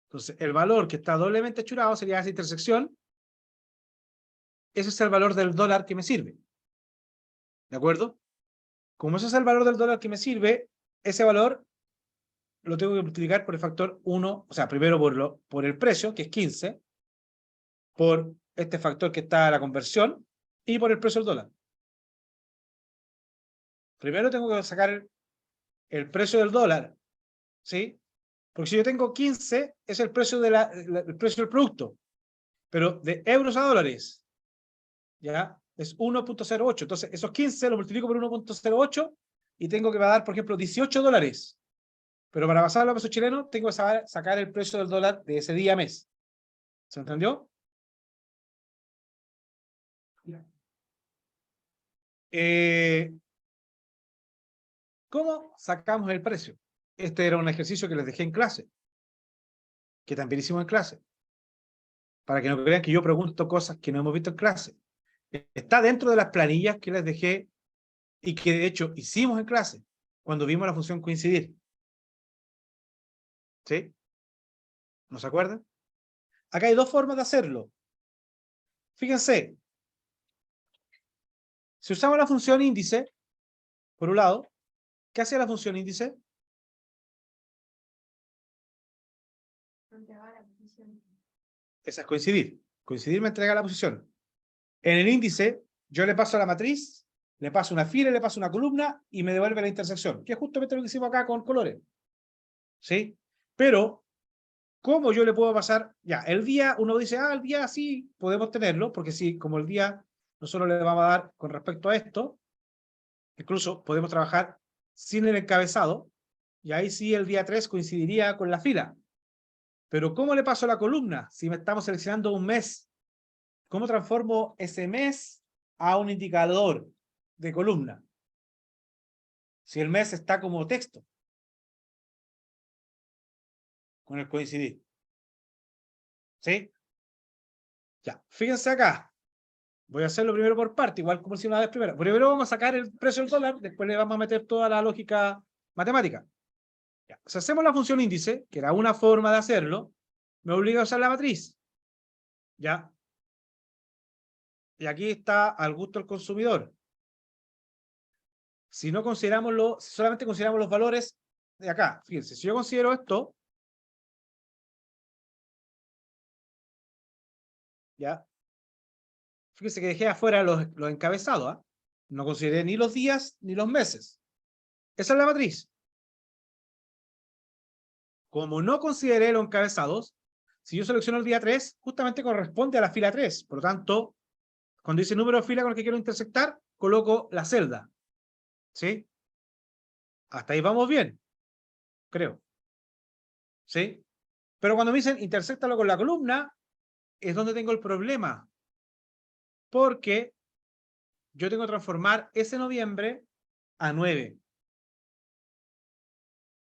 Entonces, el valor que está doblemente achurado sería esa intersección. Ese es el valor del dólar que me sirve. ¿De acuerdo? Como ese es el valor del dólar que me sirve, ese valor lo tengo que multiplicar por el factor 1, o sea, primero por el precio, que es 15, por este factor que está la conversión, y por el precio del dólar. Primero tengo que sacar el precio del dólar, ¿sí? Porque si yo tengo 15, es el precio, el precio del producto. Pero de euros a dólares, ¿ya? Es 1.08. Entonces, esos 15 lo multiplico por 1.08 y tengo que dar, por ejemplo, 18 dólares. Pero para pasarlo a peso chileno, tengo que sacar el precio del dólar de ese día mes. ¿Se entendió? ¿Cómo sacamos el precio? Este era un ejercicio que les dejé en clase, que también hicimos en clase, para que no crean que yo pregunto cosas que no hemos visto en clase. Está dentro de las planillas que les dejé y que de hecho hicimos en clase, cuando vimos la función coincidir. ¿Sí? ¿No se acuerdan? Acá hay dos formas de hacerlo. Fíjense, si usamos la función índice, por un lado, ¿qué hace la función índice? Esa es coincidir. Coincidir me entrega la posición. En el índice, yo le paso a la matriz, le paso una fila, le paso una columna y me devuelve la intersección, que es justamente lo que hicimos acá con colores. ¿Sí? Pero, ¿cómo yo le puedo pasar? Ya, el día, uno dice, el día sí, podemos tenerlo, porque sí, como el día nosotros le vamos a dar con respecto a esto, incluso podemos trabajar sin el encabezado, y ahí sí el día 3 coincidiría con la fila. Pero ¿cómo le paso la columna? Si me estamos seleccionando un mes, ¿cómo transformo ese mes a un indicador de columna? Si el mes está como texto, con el coincidir. ¿Sí? Ya, fíjense acá. Voy a hacerlo primero por parte, igual como si una vez primero. Primero vamos a sacar el precio del dólar, después le vamos a meter toda la lógica matemática. Ya. Si hacemos la función índice, que era una forma de hacerlo, me obliga a usar la matriz. ¿Ya? Y aquí está al gusto del consumidor. Si no consideramos si solamente consideramos los valores de acá, fíjense, si yo considero esto, ¿ya? Fíjense que dejé afuera los encabezados, ¿ah? No consideré ni los días ni los meses. Esa es la matriz. Como no consideré los encabezados, si yo selecciono el día 3, justamente corresponde a la fila 3. Por lo tanto, cuando dice número de fila con el que quiero intersectar, coloco la celda. ¿Sí? Hasta ahí vamos bien, creo. ¿Sí? Pero cuando me dicen intersectalo con la columna, es donde tengo el problema. Porque yo tengo que transformar ese noviembre a 9.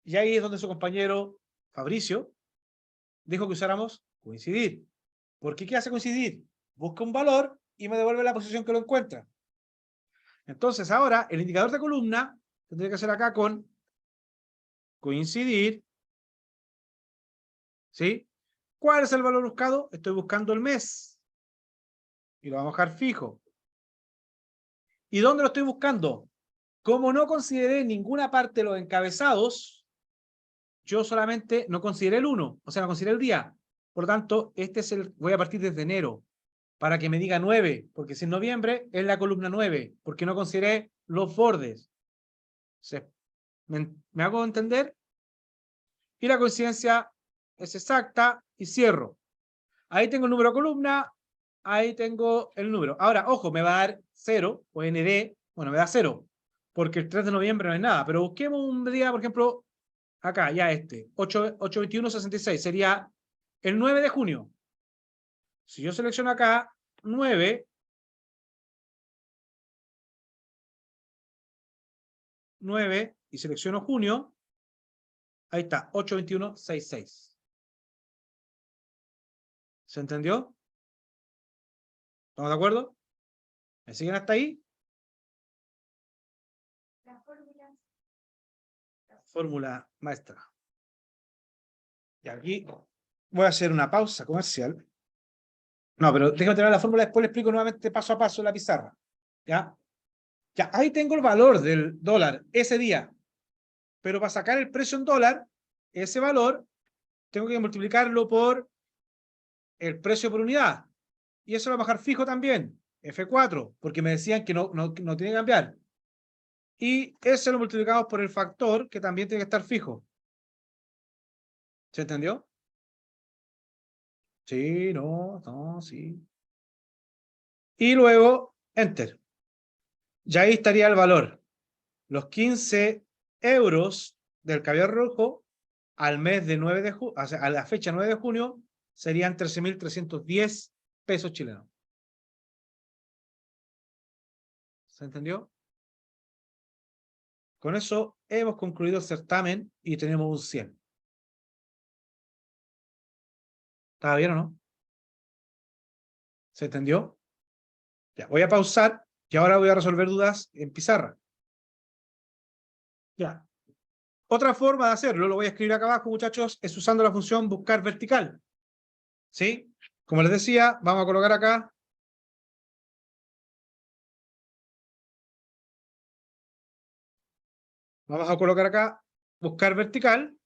Y ahí es donde su compañero Fabricio dijo que usáramos coincidir. ¿Por qué? ¿Qué hace coincidir? Busca un valor y me devuelve la posición que lo encuentra. Entonces ahora el indicador de columna tendría que ser acá con coincidir. ¿Sí? ¿Cuál es el valor buscado? Estoy buscando el mes. Y lo vamos a dejar fijo. ¿Y dónde lo estoy buscando? Como no consideré ninguna parte de los encabezados, yo solamente no consideré el 1, o sea, no consideré el día. Por lo tanto, voy a partir desde enero, para que me diga 9, porque si es noviembre, es la columna 9, porque no consideré los bordes. ¿Me hago entender? Y la coincidencia es exacta y cierro. Ahí tengo el número de columna, ahí tengo el número. Ahora, ojo, me va a dar 0, o ND, bueno, me da 0, porque el 3 de noviembre no es nada, pero busquemos un día, por ejemplo, acá, ya 8/21/66, sería el 9 de junio. Si yo selecciono acá 9, y selecciono junio, ahí está, 8/21/66. ¿Se entendió? ¿Estamos de acuerdo? ¿Me siguen hasta ahí? Fórmula maestra. Y aquí voy a hacer una pausa comercial. No, pero déjame tener la fórmula, después le explico nuevamente paso a paso en la pizarra. ¿Ya? Ya, ahí tengo el valor del dólar ese día. Pero para sacar el precio en dólar, ese valor, tengo que multiplicarlo por el precio por unidad. Y eso lo voy a bajar fijo también, F4, porque me decían que no tiene que cambiar. Y ese lo multiplicamos por el factor, que también tiene que estar fijo. ¿Se entendió? Sí, no, sí. Y luego, Enter. Ya ahí estaría el valor. Los 15 euros del caviar rojo al mes de 9 de junio, o sea, a la fecha 9 de junio, serían 13.310 pesos chilenos. ¿Se entendió? Con eso hemos concluido el certamen y tenemos un 100. ¿Estaba bien o no? ¿Se entendió? Ya, voy a pausar y ahora voy a resolver dudas en pizarra. Ya. Otra forma de hacerlo, lo voy a escribir acá abajo, muchachos, es usando la función buscar vertical. ¿Sí? Como les decía, vamos a colocar acá. Vamos a colocar acá, buscar vertical.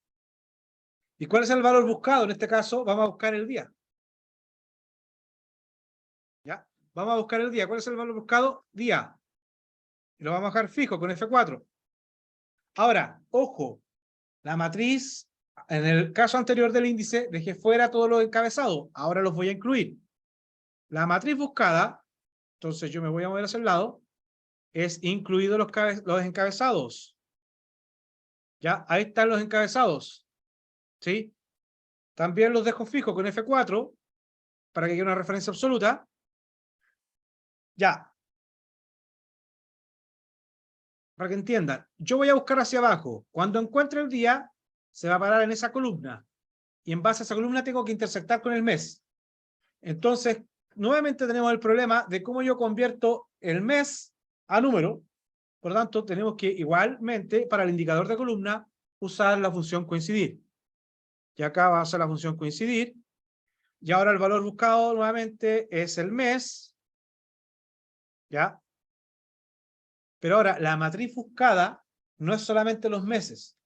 ¿Y cuál es el valor buscado? En este caso, vamos a buscar el día. ¿Ya? Vamos a buscar el día. ¿Cuál es el valor buscado? Día. Y lo vamos a dejar fijo con F4. Ahora, ojo, la matriz Ya, en el caso anterior del índice, dejé fuera todos los encabezados. Ahora los voy a incluir. La matriz buscada, entonces yo me voy a mover hacia el lado, es incluido los encabezados. Ya, ahí están los encabezados. ¿Sí? También los dejo fijos con F4 para que quede una referencia absoluta. Ya. Para que entiendan, yo voy a buscar hacia abajo. Cuando encuentre el día, se va a parar en esa columna. Y en base a esa columna tengo que intersectar con el mes. Entonces, nuevamente tenemos el problema de cómo yo convierto el mes a número. Por lo tanto, tenemos que igualmente, para el indicador de columna, usar la función coincidir. Y acá va a ser la función coincidir. Y ahora el valor buscado nuevamente es el mes. ¿Ya? Pero ahora, la matriz buscada no es solamente los meses.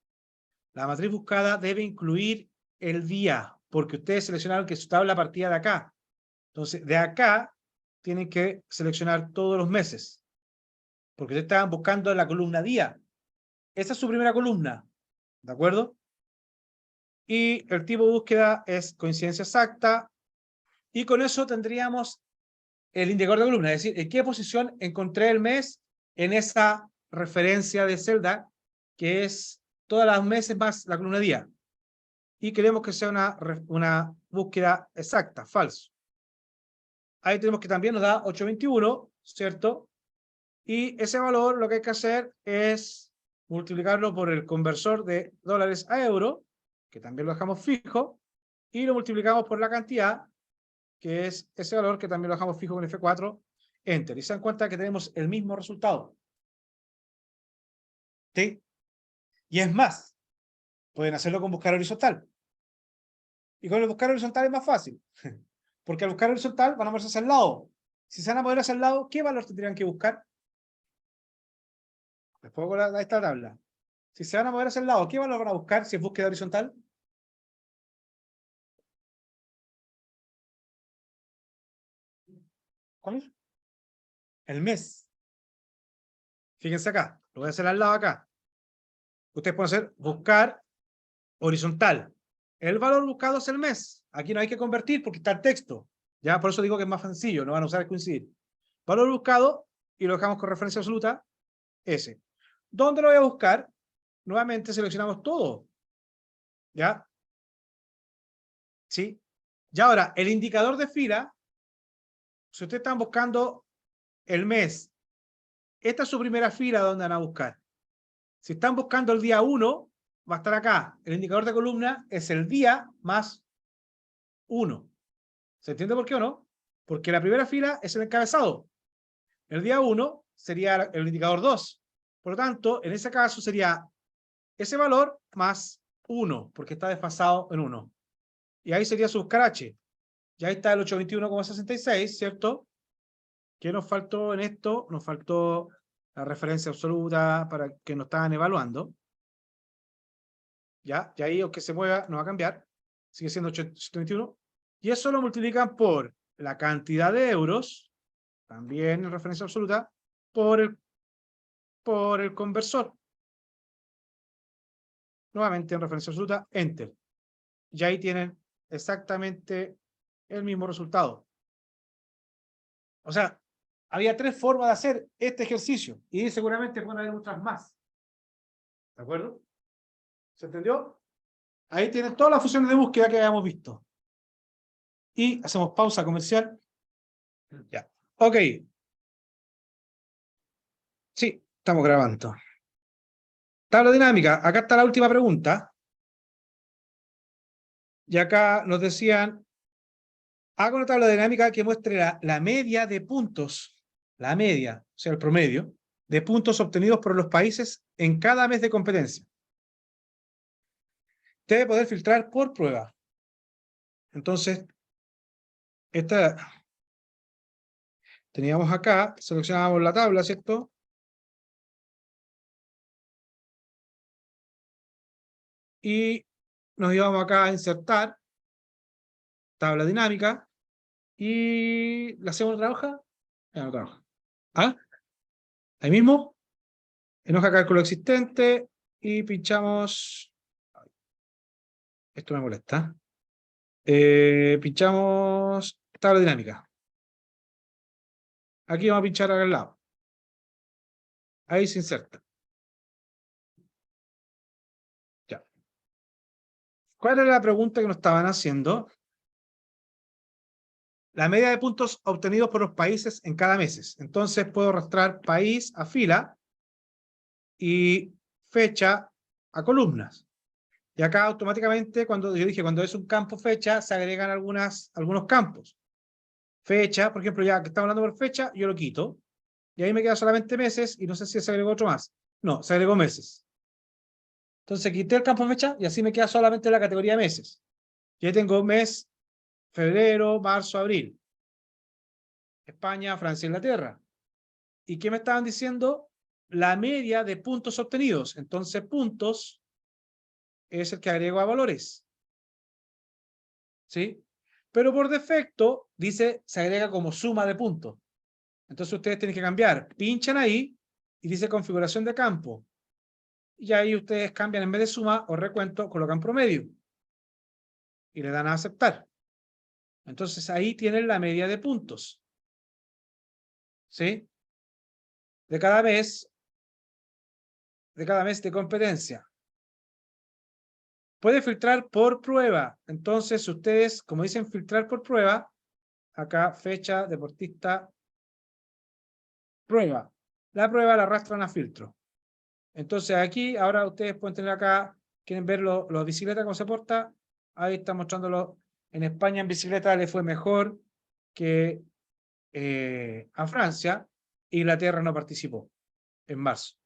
La matriz buscada debe incluir el día, porque ustedes seleccionaron que su tabla partía de acá. Entonces, de acá tienen que seleccionar todos los meses, porque ustedes estaban buscando la columna día. Esa es su primera columna, ¿de acuerdo? Y el tipo de búsqueda es coincidencia exacta, y con eso tendríamos el indicador de columna, es decir, en qué posición encontré el mes en esa referencia de celda, que es todas las meses más la columna día. Y queremos que sea una búsqueda exacta, falso. Ahí tenemos que también nos da 821, ¿cierto? Y ese valor lo que hay que hacer es multiplicarlo por el conversor de dólares a euro, que también lo dejamos fijo, y lo multiplicamos por la cantidad, que es ese valor que también lo dejamos fijo con F4, Enter. Y se dan cuenta que tenemos el mismo resultado. ¿Sí? Y es más, pueden hacerlo con buscar horizontal. Y con el buscar horizontal es más fácil. Porque al buscar horizontal van a moverse hacia el lado. Si se van a mover hacia el lado, ¿qué valor tendrían que buscar? Les pongo esta tabla. Si se van a mover hacia el lado, ¿qué valor van a buscar si es búsqueda horizontal? ¿Cuál es? El mes. Fíjense acá. Lo voy a hacer al lado acá. Ustedes pueden hacer buscar horizontal. El valor buscado es el mes. Aquí no hay que convertir porque está el texto. Ya, por eso digo que es más sencillo. No van a usar el coincidir. Valor buscado, y lo dejamos con referencia absoluta, ese. ¿Dónde lo voy a buscar? Nuevamente seleccionamos todo. ¿Ya? ¿Sí? Y ahora, el indicador de fila, si ustedes están buscando el mes, esta es su primera fila donde van a buscar. Si están buscando el día 1, va a estar acá. El indicador de columna es el día más 1. ¿Se entiende por qué o no? Porque la primera fila es el encabezado. El día 1 sería el indicador 2. Por lo tanto, en ese caso sería ese valor más 1, porque está desfasado en 1. Y ahí sería su buscar H. Y ahí está el 821,66, ¿cierto? ¿Qué nos faltó en esto? Nos faltó la referencia absoluta para que nos estaban evaluando. ¿Ya? Y ahí, aunque se mueva, no va a cambiar. Sigue siendo 821. Y eso lo multiplican por la cantidad de euros, también en referencia absoluta, por el conversor. Nuevamente en referencia absoluta, Enter. Y ahí tienen exactamente el mismo resultado. O sea, había 3 formas de hacer este ejercicio y seguramente pueden haber otras más. ¿De acuerdo? ¿Se entendió? Ahí tienen todas las funciones de búsqueda que habíamos visto. Y hacemos pausa comercial. Ya. Ok. Sí, estamos grabando. Tabla dinámica. Acá está la última pregunta. Y acá nos decían, haga una tabla dinámica que muestre la media de puntos, la media, o sea, el promedio, de puntos obtenidos por los países en cada mes de competencia. Debe poder filtrar por prueba. Entonces, teníamos acá, seleccionábamos la tabla, ¿cierto? Y nos íbamos acá a insertar tabla dinámica y la hacemos otra hoja. Otra hoja. ¿Ah? Ahí mismo, en hoja cálculo existente y pinchamos Esto me molesta. Pinchamos tabla dinámica. Aquí vamos a pinchar acá al lado. Ahí se inserta. Ya. ¿Cuál era la pregunta que nos estaban haciendo? La media de puntos obtenidos por los países en cada mes. Entonces puedo arrastrar país a fila y fecha a columnas. Y acá automáticamente, cuando yo dije, cuando es un campo fecha, se agregan algunos campos. Fecha, por ejemplo, ya que estamos hablando por fecha, yo lo quito. Y ahí me queda solamente meses y no sé si se agregó otro más. No, se agregó meses. Entonces quité el campo fecha y así me queda solamente la categoría de meses. Y ahí tengo mes, febrero, marzo, abril. España, Francia, Inglaterra. ¿Y qué me estaban diciendo? La media de puntos obtenidos. Entonces puntos es el que agrego a valores. ¿Sí? Pero por defecto dice, se agrega como suma de puntos. Entonces ustedes tienen que cambiar. Pinchan ahí y dice configuración de campo. Y ahí ustedes cambian en vez de suma o recuento, colocan promedio. Y le dan a aceptar. Entonces ahí tienen la media de puntos. ¿Sí? De cada mes de competencia. Puede filtrar por prueba. Entonces ustedes, como dicen filtrar por prueba, acá fecha, deportista, prueba. La prueba la arrastran a filtro. Entonces aquí, ahora ustedes pueden tener acá, quieren ver los bicicletas cómo se porta. Ahí está mostrándolo. En España en bicicleta le fue mejor que a Francia. Inglaterra no participó en marzo.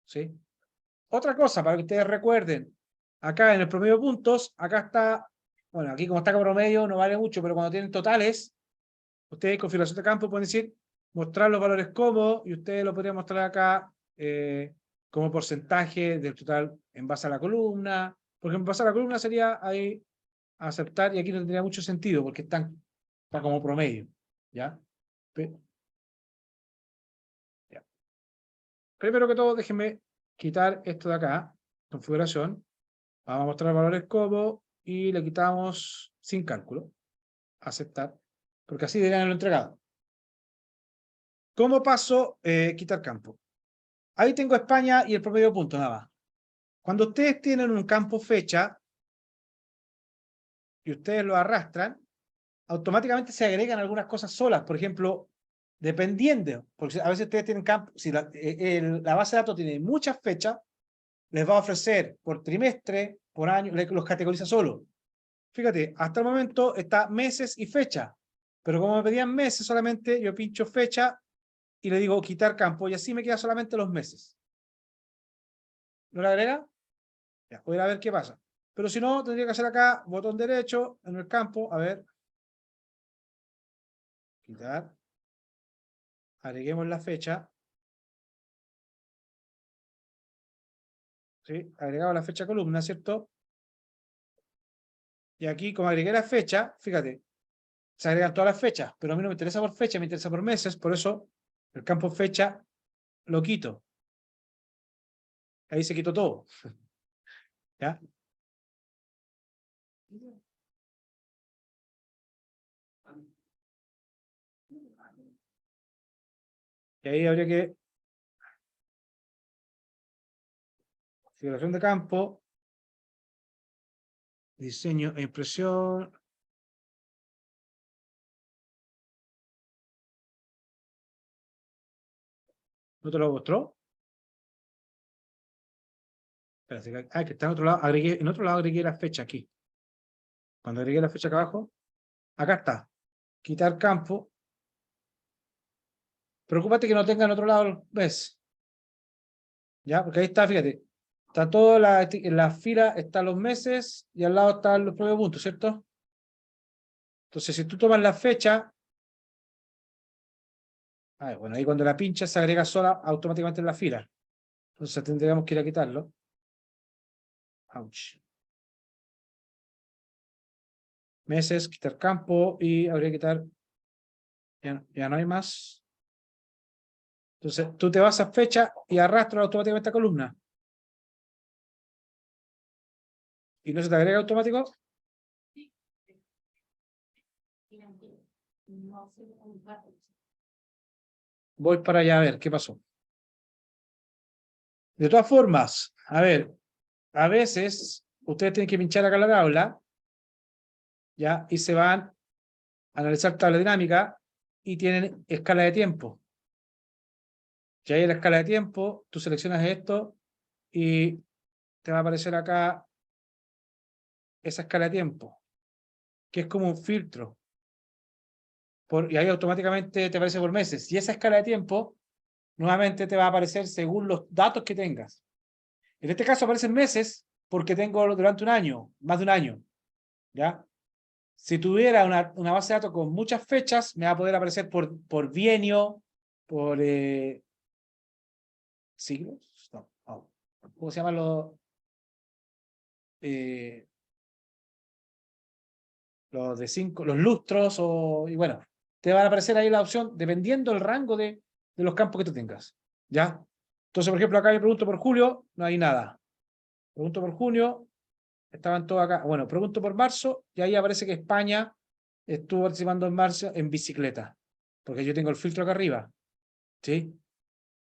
¿Sí? Otra cosa para que ustedes recuerden, acá en el promedio de puntos, acá está, bueno, aquí como está como promedio no vale mucho, pero cuando tienen totales, ustedes en configuración de campo pueden decir mostrar los valores como, y ustedes lo podrían mostrar acá como porcentaje del total en base a la columna. Por ejemplo, en base a la columna sería ahí aceptar, y aquí no tendría mucho sentido porque está como promedio. ¿Ya? Ya. Primero que todo, déjenme quitar esto de acá, configuración. Vamos a mostrar valores como y le quitamos sin cálculo. Aceptar. Porque así deberían haberlo entregado. ¿Cómo paso quitar campo? Ahí tengo España y el promedio de puntos, nada más. Cuando ustedes tienen un campo fecha y ustedes lo arrastran, automáticamente se agregan algunas cosas solas. Por ejemplo, dependiendo, porque a veces ustedes tienen campo, si la base de datos tiene muchas fechas, les va a ofrecer por trimestre, por año, los categoriza solo. Fíjate, hasta el momento está meses y fecha, pero como me pedían meses solamente, yo pincho fecha y le digo quitar campo y así me quedan solamente los meses. ¿No le agrega? Ya, voy a ir a ver qué pasa. Pero si no, tendría que hacer acá, botón derecho en el campo, a ver. Quitar. Agreguemos la fecha. ¿Sí? Agregamos la fecha columna, ¿cierto? Y aquí, como agregué la fecha, fíjate, se agregan todas las fechas, pero a mí no me interesa por fecha, me interesa por meses, por eso el campo fecha lo quito. Ahí se quitó todo. ¿Ya? Y ahí habría que configuración de campo, diseño e impresión. ¿No te lo mostró? Espérate, que está en otro lado. En otro lado agregué la fecha aquí. Cuando agregué la fecha acá abajo, acá está. Quitar campo. Preocúpate que no tenga en otro lado el mes. ¿Ya? Porque ahí está, fíjate. Está toda en la fila, están los meses y al lado están los propios puntos, ¿cierto? Entonces, si tú tomas la fecha, bueno, ahí cuando la pinchas se agrega sola automáticamente en la fila. Entonces tendríamos que ir a quitarlo. Ouch. Meses, quitar campo y habría que quitar. Ya no hay más. Entonces, tú te vas a fecha y arrastras automáticamente a columna. ¿Y no se te agrega automático? No sé cómo va. Voy para allá a ver qué pasó. De todas formas, a ver, a veces ustedes tienen que pinchar acá la tabla, ¿ya? Y se van a analizar tabla dinámica y tienen escala de tiempo. Y ahí en la escala de tiempo, tú seleccionas esto y te va a aparecer acá esa escala de tiempo, que es como un filtro. Y ahí automáticamente te aparece por meses. Y esa escala de tiempo nuevamente te va a aparecer según los datos que tengas. En este caso aparecen meses porque tengo durante un año, más de un año. ¿Ya? Si tuviera una base de datos con muchas fechas, me va a poder aparecer por bienio, por siglos. No, no. ¿Cómo se llaman los de 5, los lustros? Y bueno, te van a aparecer ahí la opción dependiendo del rango de los campos que tú tengas. ¿Ya? Entonces, por ejemplo, acá me pregunto por julio, no hay nada. Pregunto por junio, estaban todos acá. Bueno, pregunto por marzo y ahí aparece que España estuvo participando en marzo en bicicleta, porque yo tengo el filtro acá arriba. ¿Sí?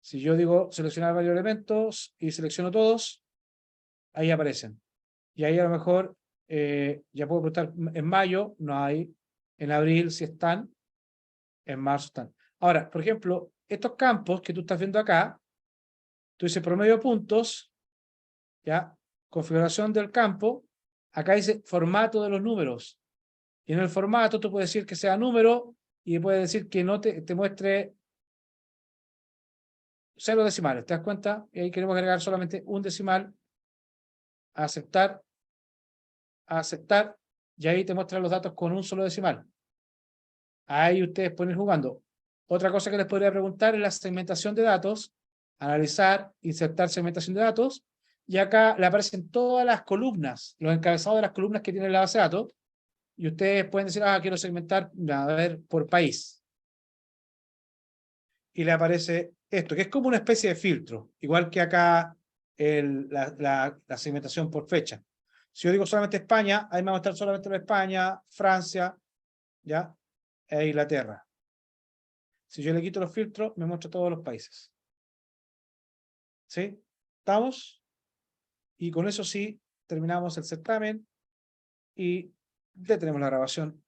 Si yo digo seleccionar varios elementos y selecciono todos, ahí aparecen. Y ahí a lo mejor ya puedo preguntar en mayo, no hay. En abril si están, en marzo están. Ahora, por ejemplo, estos campos que tú estás viendo acá, tú dices promedio de puntos, ya, configuración del campo, acá dice formato de los números. Y en el formato tú puedes decir que sea número y puedes decir que no te muestre 0 decimales. ¿Te das cuenta? Y ahí queremos agregar solamente un decimal, a aceptar, y ahí te muestra los datos con un solo decimal. Ahí ustedes pueden ir jugando. Otra cosa que les podría preguntar es la segmentación de datos, analizar, insertar segmentación de datos, y acá le aparecen todas las columnas, los encabezados de las columnas que tiene la base de datos, y ustedes pueden decir, quiero segmentar, a ver, por país. Y le aparece esto, que es como una especie de filtro, igual que acá la segmentación por fecha. Si yo digo solamente España, ahí me va a mostrar solamente España, Francia, ¿ya? E Inglaterra. Si yo le quito los filtros, me muestra todos los países. ¿Sí? ¿Estamos? Y con eso sí, terminamos el certamen y detenemos la grabación.